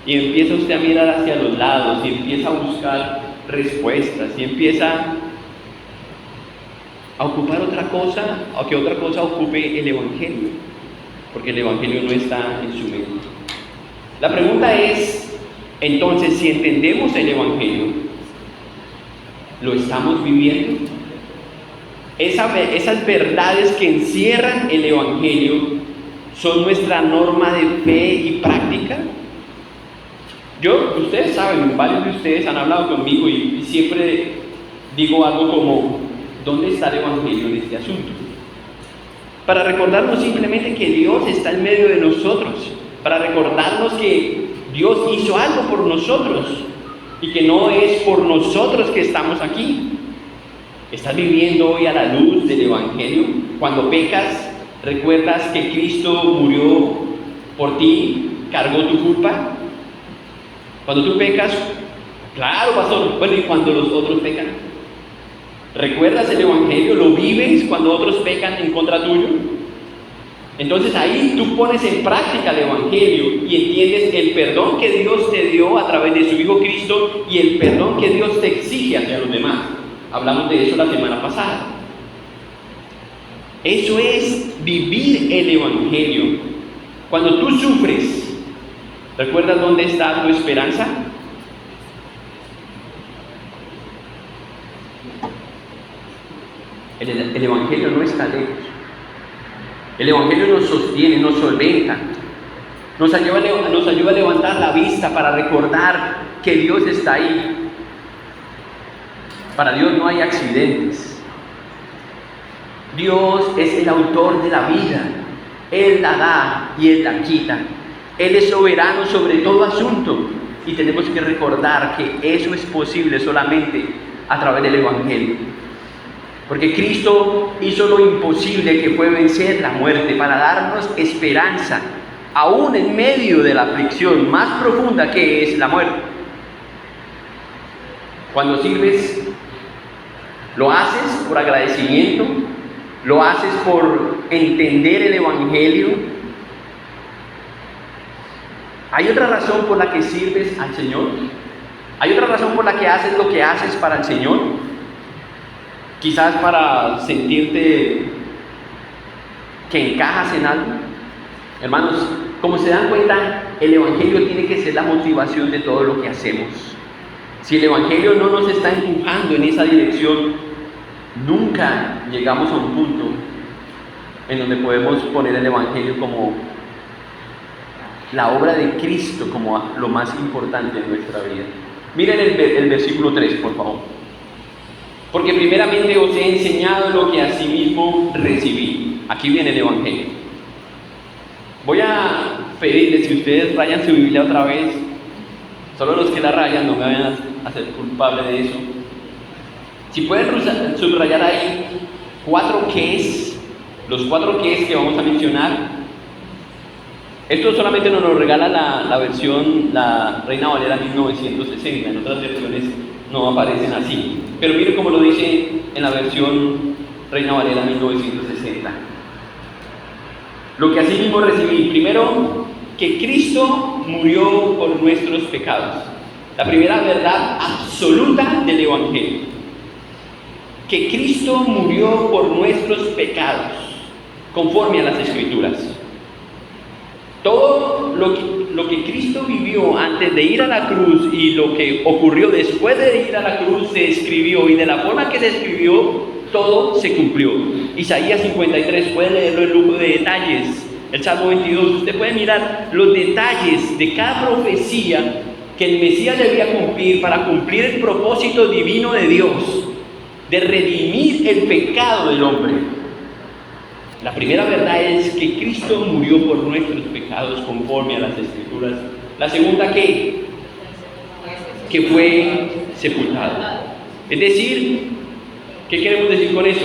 Y empieza usted a mirar hacia los lados y empieza a buscar respuestas y empieza a ocupar otra cosa, o que otra cosa ocupe el Evangelio, porque el Evangelio no está en su mente. La pregunta es, entonces, si entendemos el Evangelio, ¿lo estamos viviendo? Esas verdades que encierran el Evangelio son nuestra norma de fe y práctica. Ustedes saben, varios de ustedes han hablado conmigo y siempre digo algo como, ¿dónde está el Evangelio en este asunto? Para recordarnos simplemente que Dios está en medio de nosotros, para recordarnos que Dios hizo algo por nosotros y que no es por nosotros que estamos aquí. ¿Estás viviendo hoy a la luz del Evangelio? Cuando pecas, ¿recuerdas que Cristo murió por ti, cargó tu culpa? Cuando tú pecas, Claro, pastor. Bueno, ¿y cuando los otros pecan? ¿Recuerdas el Evangelio? ¿Lo vives cuando otros pecan en contra tuyo? Entonces ahí tú pones en práctica el Evangelio y entiendes el perdón que Dios te dio a través de su Hijo Cristo y el perdón que Dios te exige hacia los demás. Hablamos de eso la semana pasada. Eso es vivir el Evangelio. Cuando tú sufres, ¿recuerdas dónde está tu esperanza? El Evangelio no está lejos. El Evangelio nos sostiene, nos solventa, nos ayuda a levantar la vista para recordar que Dios está ahí. Para Dios no hay accidentes. Dios es el autor de la vida. Él la da y Él la quita. Él es soberano sobre todo asunto. Y tenemos que recordar que eso es posible solamente a través del Evangelio. Porque Cristo hizo lo imposible, que fue vencer la muerte para darnos esperanza, aún en medio de la aflicción más profunda que es la muerte. Cuando sirves, lo haces por agradecimiento, lo haces por entender el Evangelio. ¿Hay otra razón por la que sirves al Señor? ¿Hay otra razón por la que haces lo que haces para el Señor? Quizás para sentirte que encajas en algo. Hermanos, como se dan cuenta, el Evangelio tiene que ser la motivación de todo lo que hacemos. Si el Evangelio no nos está empujando en esa dirección, nunca llegamos a un punto en donde podemos poner el Evangelio como la obra de Cristo, como lo más importante en nuestra vida. Miren el versículo 3, por favor. Porque primeramente os he enseñado lo que asimismo recibí. Aquí viene el Evangelio. Voy a pedirles, si ustedes rayan su Biblia otra vez, solo los que la rayan, no me vayan a hacer culpable de eso. Si pueden subrayar ahí 4 qués, los 4 qués que vamos a mencionar. Esto solamente nos lo regala la versión, la Reina Valera 1960, en otras versiones no aparecen así. Pero miren cómo lo dice en la versión Reina Valera 1960. Lo que así mismo recibí, primero, que Cristo murió por nuestros pecados. La primera verdad absoluta del Evangelio. Que Cristo murió por nuestros pecados, conforme a las Escrituras. Todo lo que Cristo vivió antes de ir a la cruz y lo que ocurrió después de ir a la cruz se escribió, y de la forma que se escribió, todo se cumplió. Isaías 53, puede leerlo en lujo de detalles. El Salmo 22, usted puede mirar los detalles de cada profecía que el Mesías debía cumplir para cumplir el propósito divino de Dios, de redimir el pecado del hombre. La primera verdad es que Cristo murió por nuestros pecados conforme a las Escrituras. La segunda, ¿qué? Que fue sepultado. Es decir, ¿qué queremos decir con eso?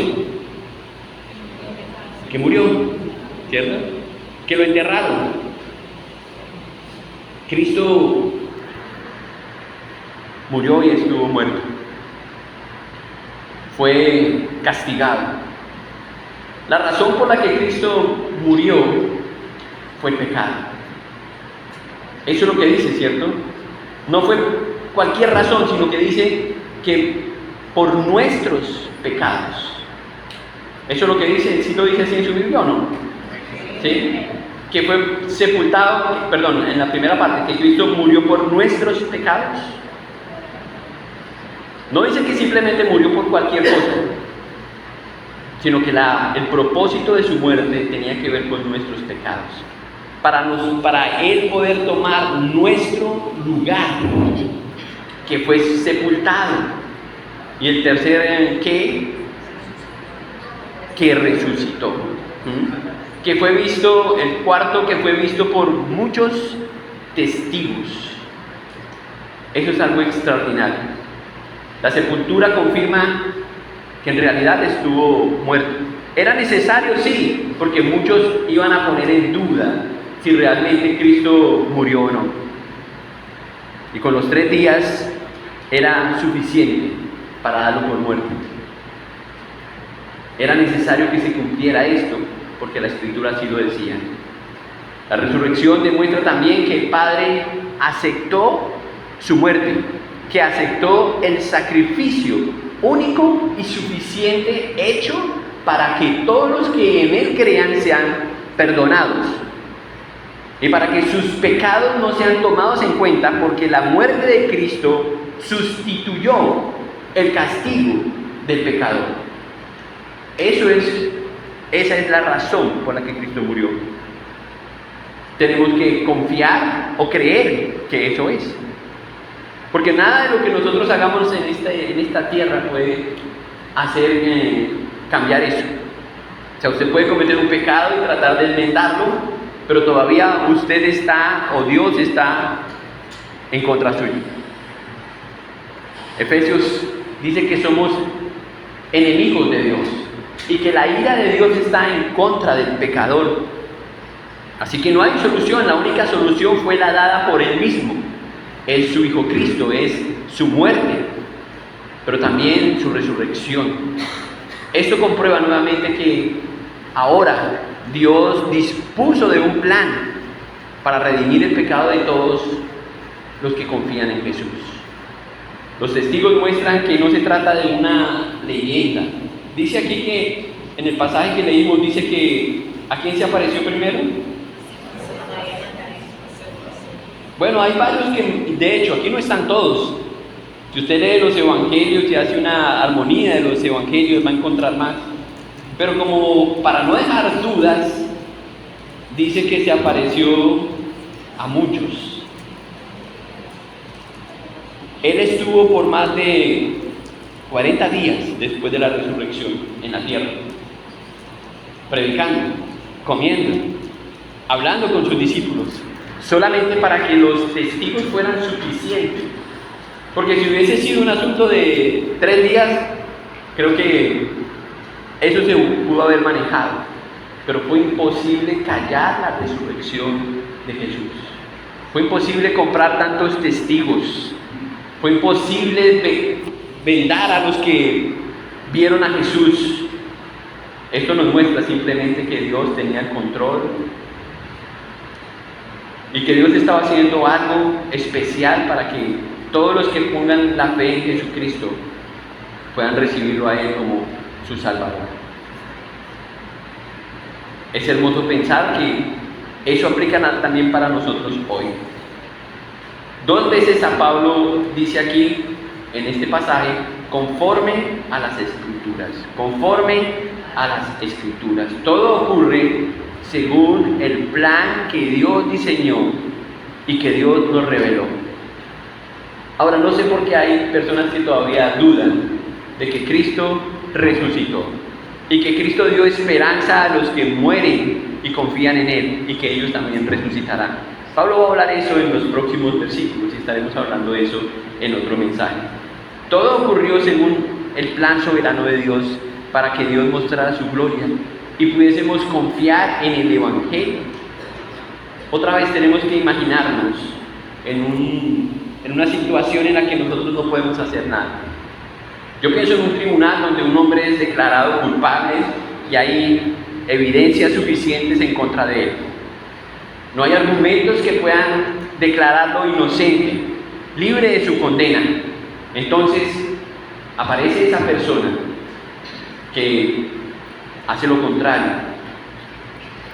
Que murió, ¿cierto? Que lo enterraron. Cristo murió y estuvo muerto. Fue castigado. La razón por la que Cristo murió fue el pecado. Eso es lo que dice, ¿cierto? No fue cualquier razón, sino que dice que por nuestros pecados. Eso es lo que dice, ¿sí lo dice así en su Biblia o no? ¿Sí? Que fue sepultado, perdón, en la primera parte, que Cristo murió por nuestros pecados. No dice que simplemente murió por cualquier cosa, sino que el propósito de su muerte tenía que ver con nuestros pecados, para Él poder tomar nuestro lugar, que fue sepultado. Y el tercer, que resucitó, que fue visto, el cuarto, que fue visto por muchos testigos. Eso es algo extraordinario. La sepultura confirma que en realidad estuvo muerto. Era necesario, sí, porque muchos iban a poner en duda si realmente Cristo murió o no. Y con los 3 días era suficiente para darlo por muerto. Era necesario que se cumpliera esto, porque la Escritura así lo decía. La resurrección demuestra también que el Padre aceptó su muerte, que aceptó el sacrificio único y suficiente hecho para que todos los que en Él crean sean perdonados y para que sus pecados no sean tomados en cuenta, porque la muerte de Cristo sustituyó el castigo del pecador. Esa es la razón por la que Cristo murió. Tenemos que confiar o creer que eso es. Porque nada de lo que nosotros hagamos en esta tierra puede hacer cambiar eso. O sea, usted puede cometer un pecado y tratar de enmendarlo, pero todavía usted está, o Dios está, en contra suyo. Efesios dice que somos enemigos de Dios y que la ira de Dios está en contra del pecador. Así que no hay solución, la única solución fue la dada por Él mismo. Es su Hijo Cristo, es su muerte, pero también su resurrección. Esto comprueba nuevamente que ahora Dios dispuso de un plan para redimir el pecado de todos los que confían en Jesús. Los testigos muestran que no se trata de una leyenda. Dice aquí que, en el pasaje que leímos, dice que ¿a quién se apareció primero? Bueno, hay varios que, de hecho, aquí no están todos. Si usted lee los evangelios y hace una armonía de los evangelios, va a encontrar más. Pero como para no dejar dudas, dice que se apareció a muchos. Él estuvo por más de 40 días después de la resurrección en la tierra, predicando, comiendo, hablando con sus discípulos, solamente para que los testigos fueran suficientes. Porque si hubiese sido un asunto de 3 días, creo que eso se pudo haber manejado, pero fue imposible callar la resurrección de Jesús. Fue imposible comprar tantos testigos. Fue imposible vendar a los que vieron a Jesús. Esto nos muestra simplemente que Dios tenía el control y que Dios estaba haciendo algo especial para que todos los que pongan la fe en Jesucristo puedan recibirlo a Él como su Salvador. Es hermoso pensar que eso aplica también para nosotros hoy. 2 veces San Pablo dice aquí, en este pasaje, conforme a las Escrituras. Conforme a las Escrituras. Todo ocurre según el plan que Dios diseñó y que Dios nos reveló. Ahora, no sé por qué hay personas que todavía dudan de que Cristo resucitó y que Cristo dio esperanza a los que mueren y confían en Él y que ellos también resucitarán. Pablo va a hablar eso en los próximos versículos y estaremos hablando de eso en otro mensaje. Todo ocurrió según el plan soberano de Dios para que Dios mostrara su gloria y pudiésemos confiar en el Evangelio. Otra vez tenemos que imaginarnos en una situación en la que nosotros no podemos hacer nada. Yo pienso en un tribunal donde un hombre es declarado culpable y hay evidencias suficientes en contra de él. No hay argumentos que puedan declararlo inocente, libre de su condena. Entonces aparece esa persona que hace lo contrario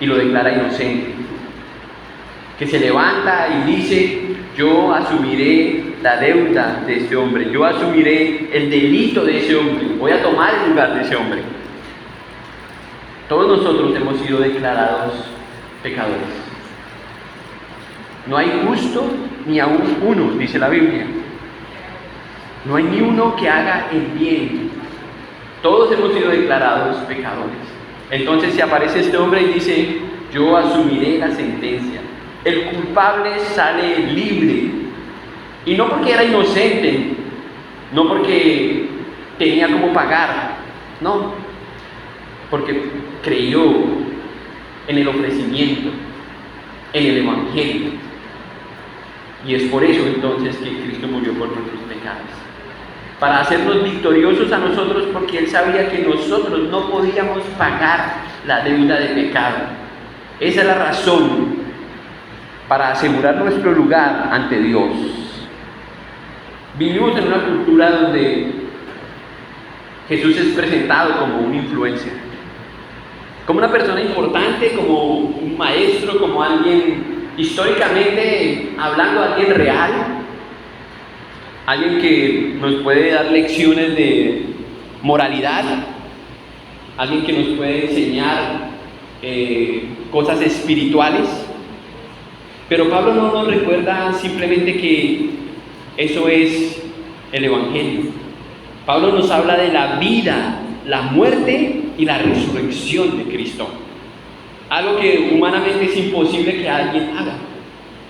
y lo declara inocente, que se levanta y dice: yo asumiré la deuda de este hombre, yo asumiré el delito de ese hombre, voy a tomar el lugar de ese hombre. Todos nosotros hemos sido declarados pecadores. No hay justo ni aún uno, dice la Biblia. No hay ni uno que haga el bien. Todos hemos sido declarados pecadores. Entonces se aparece este hombre y dice: yo asumiré la sentencia. El culpable sale libre. Y no porque era inocente, no porque tenía cómo pagar, no, porque creyó en el ofrecimiento, en el Evangelio. Y es por eso entonces que Cristo murió por nuestros pecados. para hacernos victoriosos a nosotros, porque Él sabía que nosotros no podíamos pagar la deuda de pecado. Esa es la razón para asegurar nuestro lugar ante Dios. Vivimos en una cultura donde Jesús es presentado como un influencer, como una persona importante, como un maestro, como alguien históricamente hablando, alguien real, alguien que nos puede dar lecciones de moralidad, alguien que nos puede enseñar cosas espirituales. Pero Pablo no nos recuerda simplemente que eso es el Evangelio. Pablo nos habla de la vida, la muerte y la resurrección de Cristo. Algo que humanamente es imposible que alguien haga,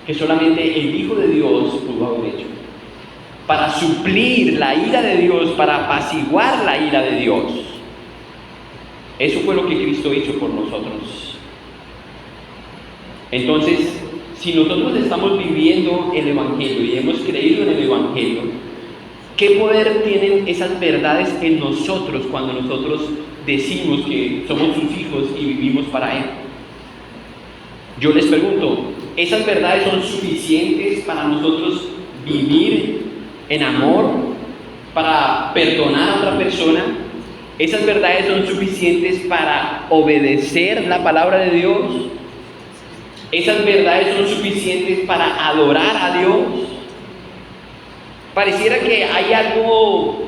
que solamente el Hijo de Dios pudo haber hecho. Para suplir la ira de Dios, para apaciguar la ira de Dios. Eso fue lo que Cristo hizo por nosotros. Entonces, si nosotros estamos viviendo el Evangelio y hemos creído en el Evangelio, ¿qué poder tienen esas verdades en nosotros cuando nosotros decimos que somos sus hijos y vivimos para Él? Yo les pregunto, ¿esas verdades son suficientes para nosotros vivir en amor, para perdonar a otra persona? ¿Esas verdades son suficientes para obedecer la palabra de Dios? ¿Esas verdades son suficientes para adorar a Dios? Pareciera que hay algo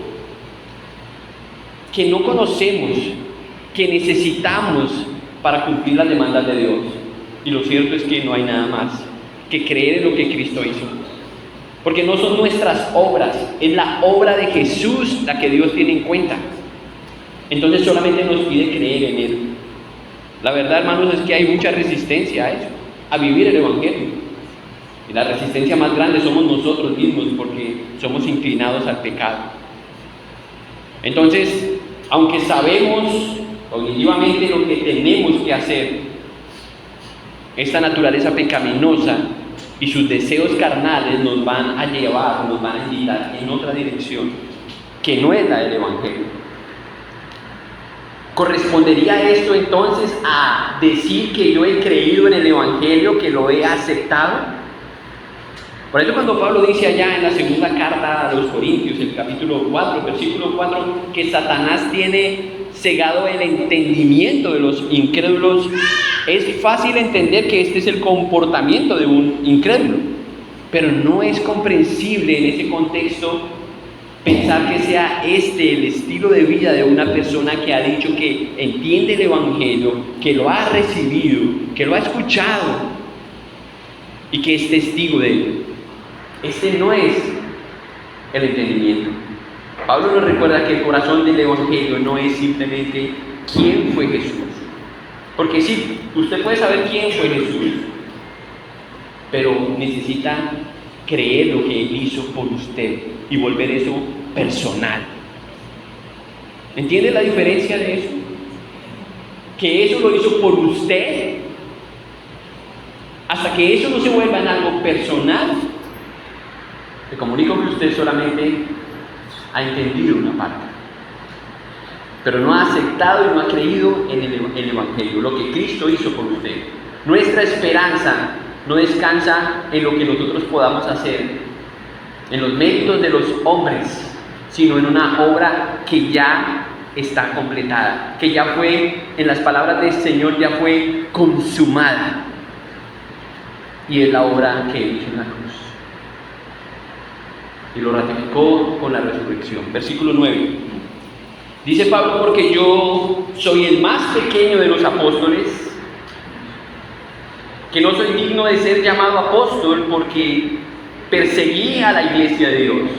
que no conocemos, que necesitamos para cumplir las demandas de Dios. Y lo cierto es que no hay nada más que creer en lo que Cristo hizo. Porque no son nuestras obras, es la obra de Jesús la que Dios tiene en cuenta. Entonces solamente nos pide creer en Él. La verdad, hermanos, es que hay mucha resistencia a eso, a vivir el Evangelio. Y la resistencia más grande somos nosotros mismos, porque somos inclinados al pecado. Entonces, aunque sabemos cognitivamente lo que tenemos que hacer, esta naturaleza pecaminosa y sus deseos carnales nos van a llevar, nos van a guiar en otra dirección, que no es la del Evangelio. ¿Correspondería esto entonces a decir que yo he creído en el Evangelio, que lo he aceptado? Por eso cuando Pablo dice allá en la segunda carta a los Corintios, el capítulo 4, versículo 4, que Satanás tiene cegado el entendimiento de los incrédulos, es fácil entender que este es el comportamiento de un incrédulo, pero no es comprensible en ese contexto pensar que sea este el estilo de vida de una persona que ha dicho que entiende el Evangelio, que lo ha recibido, que lo ha escuchado y que es testigo de ello. Este no es el entendimiento. Pablo nos recuerda que el corazón del Evangelio no es simplemente quién fue Jesús. Porque sí, usted puede saber quién fue Jesús, pero necesita creer lo que Él hizo por usted y volver eso personal. ¿Entiende la diferencia de eso? Que eso lo hizo por usted. Hasta que eso no se vuelva en algo personal, le comunico que usted solamente ha entendido una parte, pero no ha aceptado y no ha creído en el Evangelio, lo que Cristo hizo por usted. Nuestra esperanza no descansa en lo que nosotros podamos hacer, en los méritos de los hombres, sino en una obra que ya está completada, que ya fue, en las palabras del Señor, ya fue consumada. Y es la obra que Él hizo en la cruz. Y lo ratificó con la resurrección. Versículo 9. Dice Pablo, porque yo soy el más pequeño de los apóstoles, que no soy digno de ser llamado apóstol porque perseguí a la iglesia de Dios.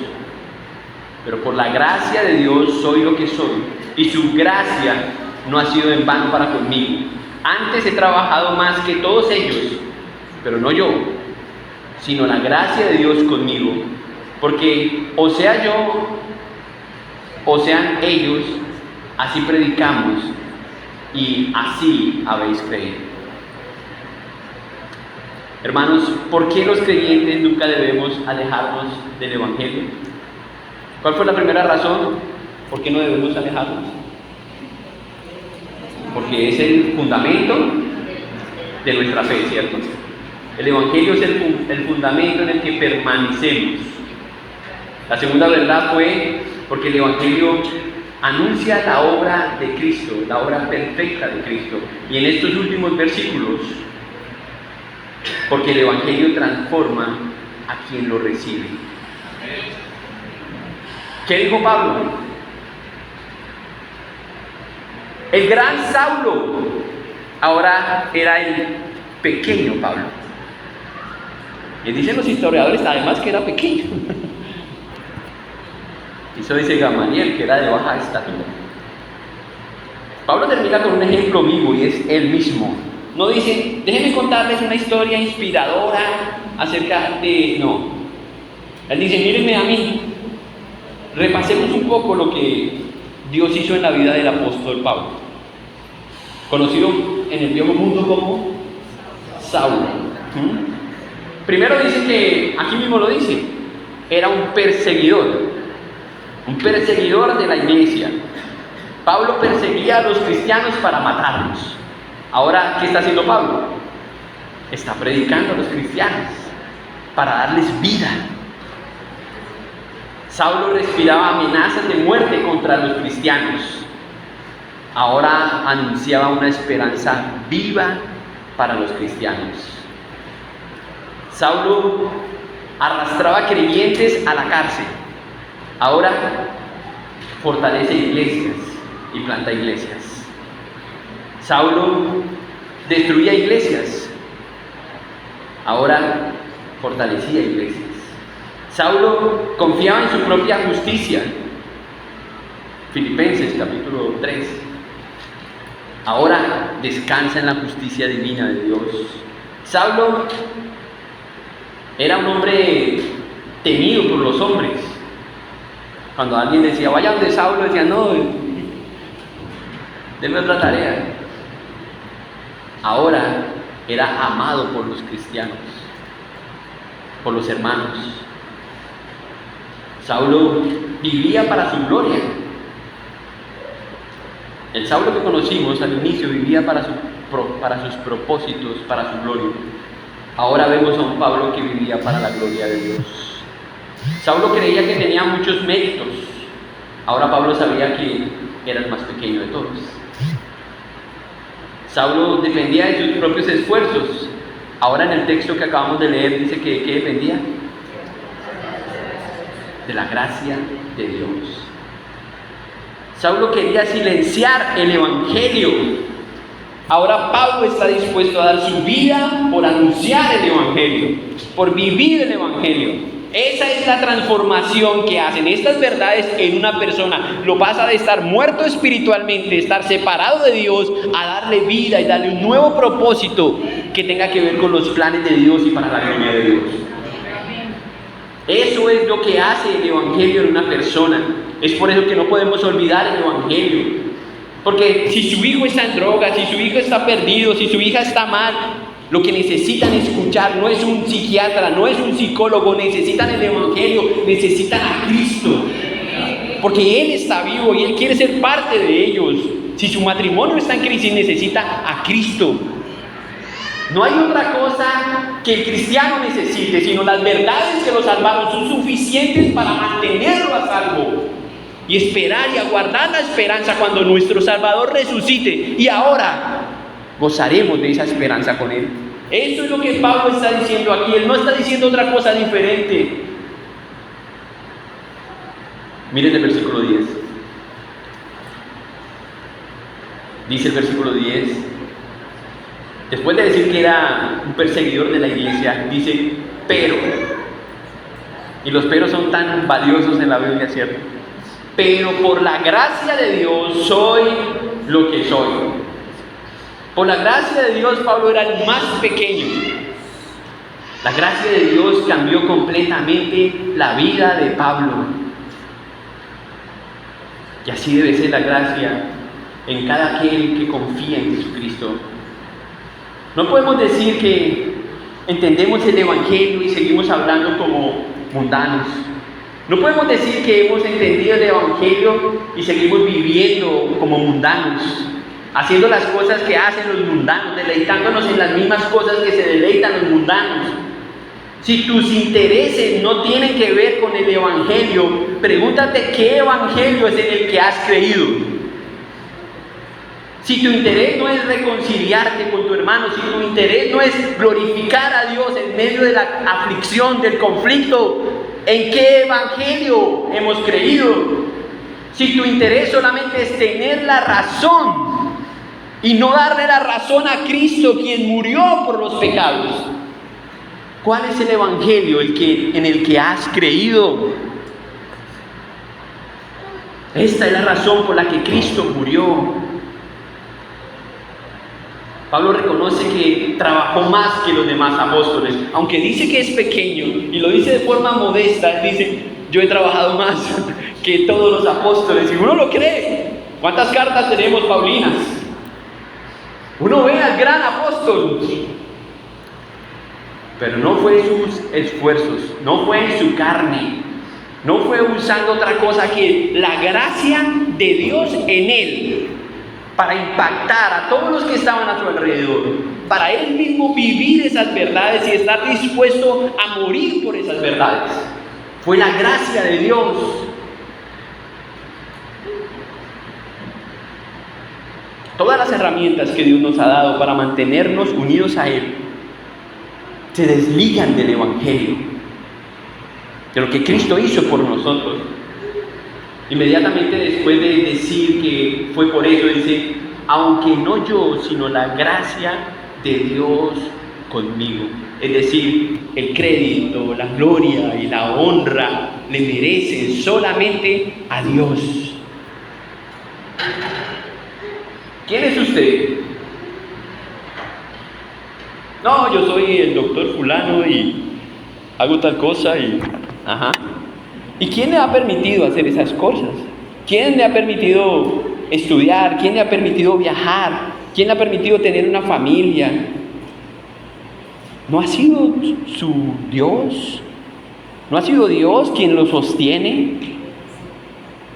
Pero por la gracia de Dios soy lo que soy, y su gracia no ha sido en vano para conmigo. Antes he trabajado más que todos ellos, pero no yo, sino la gracia de Dios conmigo. Porque o sea yo, o sean ellos, así predicamos y así habéis creído. Hermanos, ¿por qué los creyentes nunca debemos alejarnos del Evangelio? ¿Cuál fue la primera razón por qué no debemos alejarnos? Porque es el fundamento de nuestra fe, ¿cierto? El Evangelio es el fundamento en el que permanecemos. La segunda verdad fue porque el Evangelio anuncia la obra de Cristo, la obra perfecta de Cristo. Y en estos últimos versículos, porque el Evangelio transforma a quien lo recibe. ¿Qué dijo Pablo? El gran Saulo ahora era el pequeño Pablo. Y dicen los historiadores además que era pequeño. Eso dice Gamaliel, que era de baja estatura. Pablo termina con un ejemplo vivo y es él mismo. No dice, déjenme contarles una historia inspiradora acerca de... No. Él dice, mírenme a mí. Repasemos un poco lo que Dios hizo en la vida del apóstol Pablo, conocido en el viejo mundo como Saulo. Primero dice que, aquí mismo lo dice, era un perseguidor de la iglesia. Pablo perseguía a los cristianos para matarlos. Ahora, ¿qué está haciendo Pablo? Está predicando a los cristianos para darles vida. Saulo respiraba amenazas de muerte contra los cristianos. Ahora anunciaba una esperanza viva para los cristianos. Saulo arrastraba creyentes a la cárcel. Ahora fortalece iglesias y planta iglesias. Saulo destruía iglesias. Ahora fortalecía iglesias. Saulo confiaba en su propia justicia. Filipenses capítulo 3. Ahora descansa en la justicia divina de Dios. Saulo era un hombre temido por los hombres. Cuando alguien decía, vaya donde Saulo, decía, no, denme otra tarea. Ahora era amado por los cristianos, por los hermanos. Saulo vivía para su gloria. El Saulo que conocimos al inicio vivía para sus propósitos, para su gloria. Ahora vemos a un Pablo que vivía para la gloria de Dios. Saulo creía que tenía muchos méritos. Ahora Pablo sabía que era el más pequeño de todos. Saulo dependía de sus propios esfuerzos. Ahora en el texto que acabamos de leer dice que ¿qué dependía? De la gracia de Dios. Saulo quería silenciar el Evangelio. Ahora Pablo está dispuesto a dar su vida por anunciar el Evangelio, por vivir el Evangelio. Esa es la transformación que hacen estas verdades en una persona. Lo pasa de estar muerto espiritualmente, estar separado de Dios, a darle vida y darle un nuevo propósito que tenga que ver con los planes de Dios y para la gloria de Dios. Eso es lo que hace el Evangelio en una persona. Es por eso que no podemos olvidar el Evangelio. Porque si su hijo está en drogas, si su hijo está perdido, si su hija está mal, lo que necesitan escuchar no es un psiquiatra, no es un psicólogo, necesitan el Evangelio, necesitan a Cristo. Porque Él está vivo y Él quiere ser parte de ellos. Si su matrimonio está en crisis, necesita a Cristo. No hay otra cosa que el cristiano necesite, sino las verdades que lo salvaron son suficientes para mantenerlo a salvo. Y esperar y aguardar la esperanza cuando nuestro Salvador resucite. Y ahora gozaremos de esa esperanza con Él. Eso es lo que Pablo está diciendo aquí. Él no está diciendo otra cosa diferente. Miren el versículo 10. Dice el versículo 10. Después de decir que era un perseguidor de la iglesia, dice, pero. Y los peros son tan valiosos en la Biblia, ¿cierto? Pero por la gracia de Dios soy lo que soy. Por la gracia de Dios, Pablo era el más pequeño. La gracia de Dios cambió completamente la vida de Pablo. Y así debe ser la gracia en cada aquel que confía en Jesucristo. No podemos decir que entendemos el Evangelio y seguimos hablando como mundanos. No podemos decir que hemos entendido el Evangelio y seguimos viviendo como mundanos, haciendo las cosas que hacen los mundanos, deleitándonos en las mismas cosas que se deleitan los mundanos. Si tus intereses no tienen que ver con el Evangelio, pregúntate qué Evangelio es en el que has creído. Si tu interés no es reconciliarte con tu hermano, si tu interés no es glorificar a Dios en medio de la aflicción, del conflicto, ¿en qué evangelio hemos creído? Si tu interés solamente es tener la razón y no darle la razón a Cristo, quien murió por los pecados, ¿cuál es el evangelio en el que has creído? Esta es la razón por la que Cristo murió. Pablo reconoce que trabajó más que los demás apóstoles, aunque dice que es pequeño y lo dice de forma modesta. Él dice: yo he trabajado más que todos los apóstoles, y uno lo cree. ¿Cuántas cartas tenemos paulinas? Uno ve al gran apóstol, pero no fue sus esfuerzos, no fue en su carne, no fue usando otra cosa que la gracia de Dios en él, para impactar a todos los que estaban a su alrededor, para él mismo vivir esas verdades y estar dispuesto a morir por esas verdades. Fue la gracia de Dios. Todas las herramientas que Dios nos ha dado para mantenernos unidos a Él se desligan del Evangelio, de lo que Cristo hizo por nosotros. Inmediatamente después de decir que fue por eso, dice: aunque no yo, sino la gracia de Dios conmigo. Es decir, el crédito, la gloria y la honra le merecen solamente a Dios. ¿Quién es usted? No, yo soy el doctor fulano y hago tal cosa y... Ajá. ¿Y quién le ha permitido hacer esas cosas? ¿Quién le ha permitido estudiar? ¿Quién le ha permitido viajar? ¿Quién le ha permitido tener una familia? ¿No ha sido su Dios? ¿No ha sido Dios quien lo sostiene?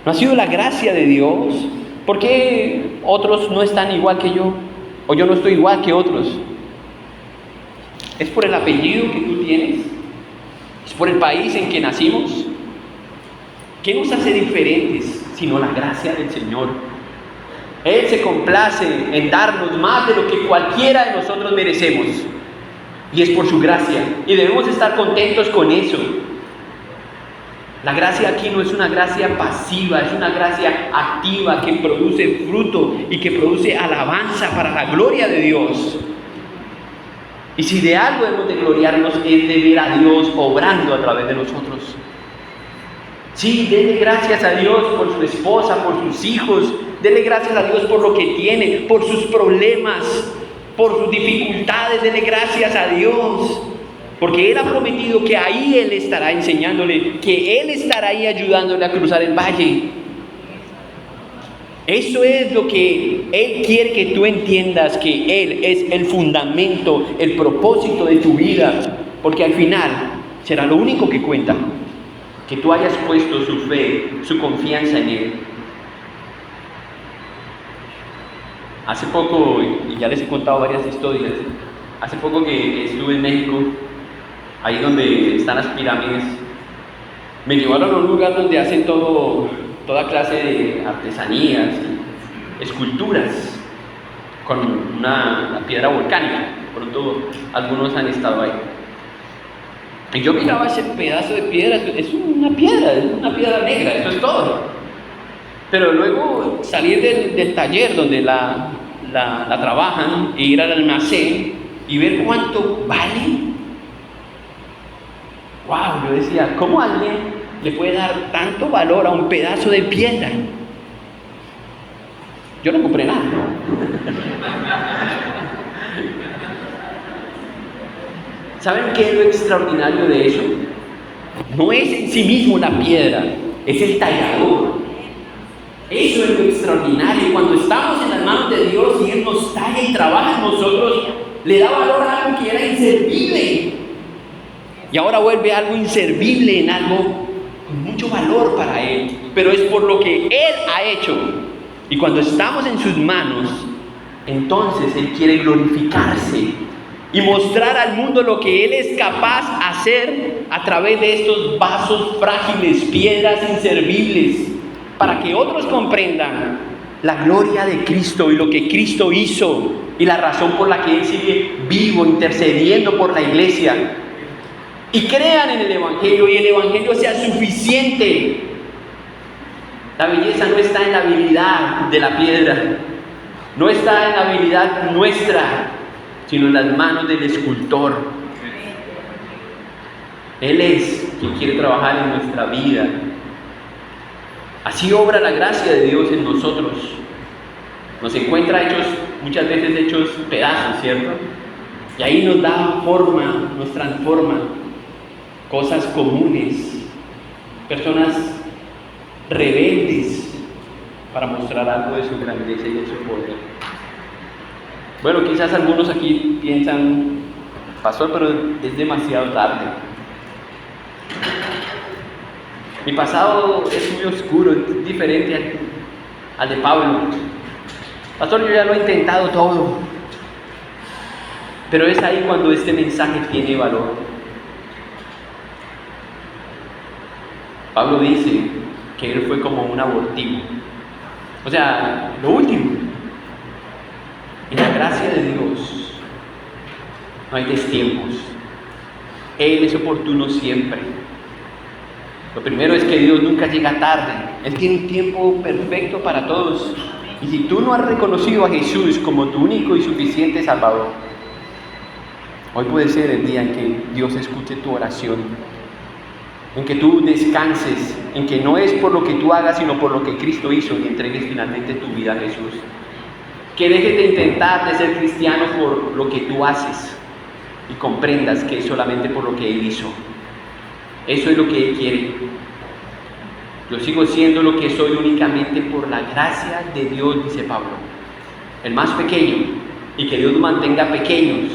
¿No ha sido la gracia de Dios? ¿Por qué otros no están igual que yo? ¿O yo no estoy igual que otros? ¿Es por el apellido que tú tienes? ¿Es por el país en que nacimos? ¿Qué nos hace diferentes sino la gracia del Señor? Él se complace en darnos más de lo que cualquiera de nosotros merecemos, y es por su gracia, y debemos estar contentos con eso. La gracia aquí no es una gracia pasiva, es una gracia activa que produce fruto y que produce alabanza para la gloria de Dios. Y si de algo hemos de gloriarnos, es de ver a Dios obrando a través de nosotros. Sí, denle gracias a Dios por su esposa, por sus hijos. Denle gracias a Dios por lo que tiene, por sus problemas, por sus dificultades. Denle gracias a Dios, porque Él ha prometido que ahí Él estará enseñándole, que Él estará ahí ayudándole a cruzar el valle. Eso es lo que Él quiere que tú entiendas, que Él es el fundamento, el propósito de tu vida, porque al final será lo único que cuenta, que tú hayas puesto su fe, su confianza en Él. Hace poco, y ya les he contado varias historias, hace poco que estuve en México, ahí donde están las pirámides, me llevaron a un lugar donde hacen toda clase de artesanías, esculturas, con una piedra volcánica. Pronto algunos han estado ahí. Y yo miraba ese pedazo de piedra, es una piedra negra, eso es todo. Pero luego salir del taller donde la trabajan e ir al almacén y ver cuánto vale. Wow, yo decía, ¿cómo alguien le puede dar tanto valor a un pedazo de piedra? Yo no compré nada. ¿Saben qué es lo extraordinario de eso? No es en sí mismo la piedra, es el tallador. Eso es lo extraordinario. Cuando estamos en las manos de Dios y Él nos talla y trabaja en nosotros, le da valor a algo que era inservible. Y ahora vuelve algo inservible en algo con mucho valor para Él, pero es por lo que Él ha hecho. Y cuando estamos en sus manos, entonces Él quiere glorificarse y mostrar al mundo lo que Él es capaz de hacer a través de estos vasos frágiles, piedras inservibles, para que otros comprendan la gloria de Cristo y lo que Cristo hizo y la razón por la que Él sigue vivo, intercediendo por la iglesia. Y crean en el Evangelio y el Evangelio sea suficiente. La belleza no está en la habilidad de la piedra, no está en la habilidad nuestra, sino en las manos del escultor. Él es quien quiere trabajar en nuestra vida. Así obra la gracia de Dios en nosotros. Nos encuentra muchas veces hechos pedazos, ¿cierto? Y ahí nos da forma, nos transforma. Cosas comunes, personas rebeldes, para mostrar algo de su grandeza y de su poder. Bueno, quizás algunos aquí piensan, pastor, pero es demasiado tarde. Mi pasado es muy oscuro, es diferente al de Pablo. Pastor, yo ya lo he intentado todo. Pero es ahí cuando este mensaje tiene valor. Pablo dice que él fue como un abortivo. O sea, lo último. En la gracia de Dios no hay destiempos. Él es oportuno siempre. Lo primero es que Dios nunca llega tarde. Él tiene un tiempo perfecto para todos. Y si tú no has reconocido a Jesús como tu único y suficiente Salvador, hoy puede ser el día en que Dios escuche tu oración, en que tú descanses, en que no es por lo que tú hagas, sino por lo que Cristo hizo y entregues finalmente tu vida a Jesús. Que dejes de intentar de ser cristiano por lo que tú haces y comprendas que es solamente por lo que Él hizo. Eso es lo que Él quiere. Yo sigo siendo lo que soy únicamente por la gracia de Dios, dice Pablo, el más pequeño, y que Dios nos mantenga pequeños,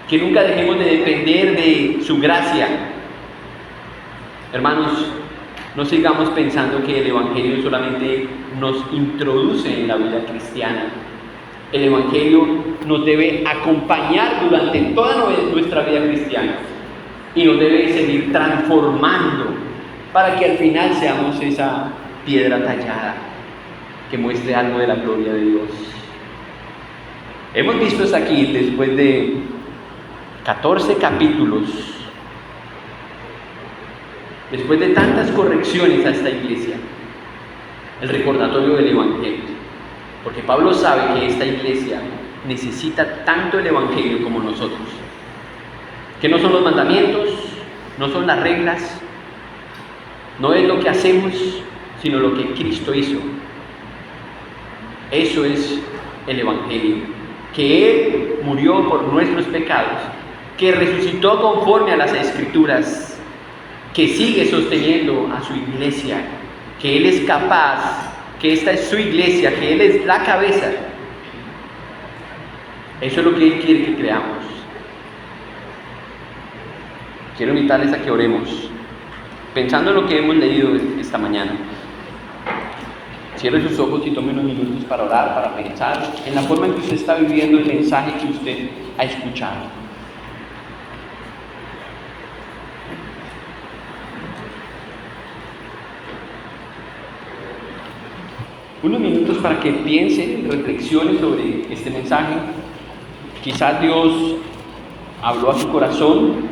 que nunca dejemos de depender de su gracia. Hermanos, no sigamos pensando que el Evangelio solamente nos introduce en la vida cristiana. El Evangelio nos debe acompañar durante toda nuestra vida cristiana y nos debe seguir transformando para que al final seamos esa piedra tallada que muestre algo de la gloria de Dios. Hemos visto hasta aquí, después de 14 capítulos, después de tantas correcciones a esta iglesia, el recordatorio del Evangelio. Porque Pablo sabe que esta iglesia necesita tanto el Evangelio como nosotros. Que no son los mandamientos, no son las reglas, no es lo que hacemos, sino lo que Cristo hizo. Eso es el Evangelio. Que Él murió por nuestros pecados, que resucitó conforme a las Escrituras, que sigue sosteniendo a su iglesia, que Él es capaz, que esta es su iglesia, que Él es la cabeza. Eso es lo que Él quiere que creamos. Quiero invitarles a que oremos, pensando en lo que hemos leído esta mañana. Cierre sus ojos y tome unos minutos para orar, para pensar en la forma en que usted está viviendo el mensaje que usted ha escuchado. Unos minutos para que piense, reflexione sobre este mensaje. Quizás Dios habló a su corazón,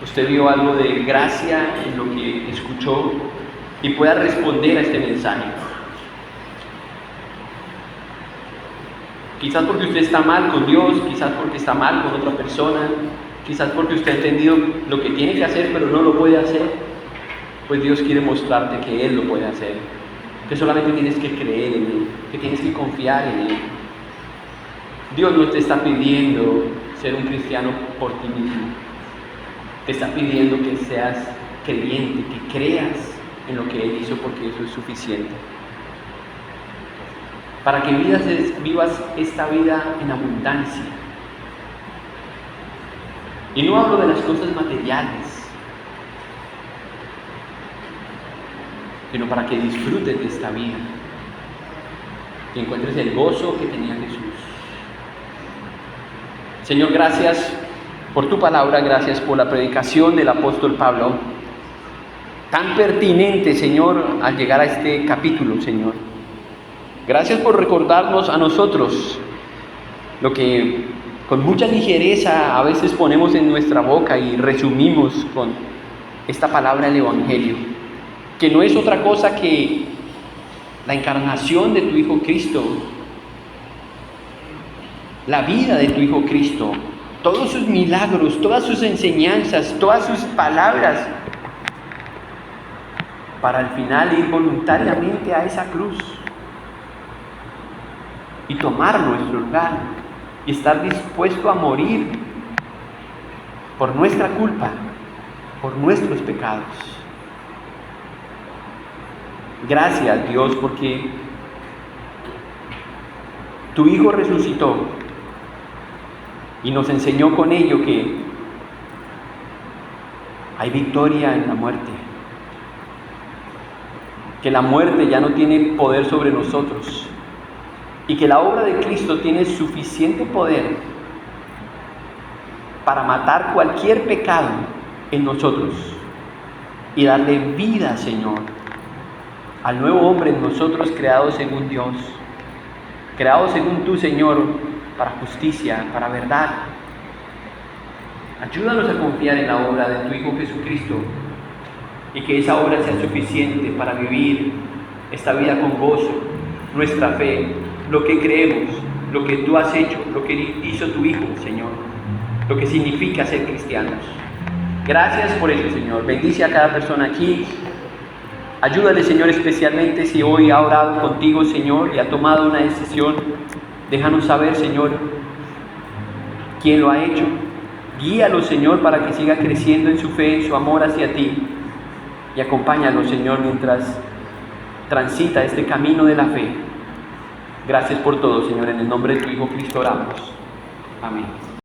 usted vio algo de gracia en lo que escuchó y pueda responder a este mensaje. Quizás porque usted está mal con Dios, quizás porque está mal con otra persona, quizás porque usted ha entendido lo que tiene que hacer pero no lo puede hacer, pues Dios quiere mostrarte que Él lo puede hacer, que solamente tienes que creer en Él, que tienes que confiar en Él. Dios no te está pidiendo ser un cristiano por ti mismo, te está pidiendo que seas creyente, que creas en lo que Él hizo, porque eso es suficiente. Para que vivas esta vida en abundancia. Y no hablo de las cosas materiales, sino para que disfrutes de esta vida, que encuentres el gozo que tenía Jesús. Señor, gracias por tu palabra, gracias por la predicación del apóstol Pablo, tan pertinente, Señor, al llegar a este capítulo, Señor. Gracias por recordarnos a nosotros lo que con mucha ligereza a veces ponemos en nuestra boca y resumimos con esta palabra, el Evangelio, que no es otra cosa que la encarnación de tu Hijo Cristo, la vida de tu Hijo Cristo, todos sus milagros, todas sus enseñanzas, todas sus palabras, para al final ir voluntariamente a esa cruz y tomar nuestro lugar y estar dispuesto a morir por nuestra culpa, por nuestros pecados. Gracias, Dios, porque tu Hijo resucitó y nos enseñó con ello que hay victoria en la muerte, que la muerte ya no tiene poder sobre nosotros y que la obra de Cristo tiene suficiente poder para matar cualquier pecado en nosotros y darle vida, Señor, al nuevo hombre en nosotros, creado según Dios, creado según tú, Señor, para justicia, para verdad. Ayúdanos a confiar en la obra de tu Hijo Jesucristo y que esa obra sea suficiente para vivir esta vida con gozo, nuestra fe, lo que creemos, lo que tú has hecho, lo que hizo tu Hijo, Señor, lo que significa ser cristianos. Gracias por eso, Señor. Bendice a cada persona aquí. Ayúdale, Señor, especialmente si hoy ha orado contigo, Señor, y ha tomado una decisión. Déjanos saber, Señor, quién lo ha hecho. Guíalo, Señor, para que siga creciendo en su fe, en su amor hacia ti. Y acompáñalo, Señor, mientras transita este camino de la fe. Gracias por todo, Señor. En el nombre de tu Hijo Cristo oramos. Amén.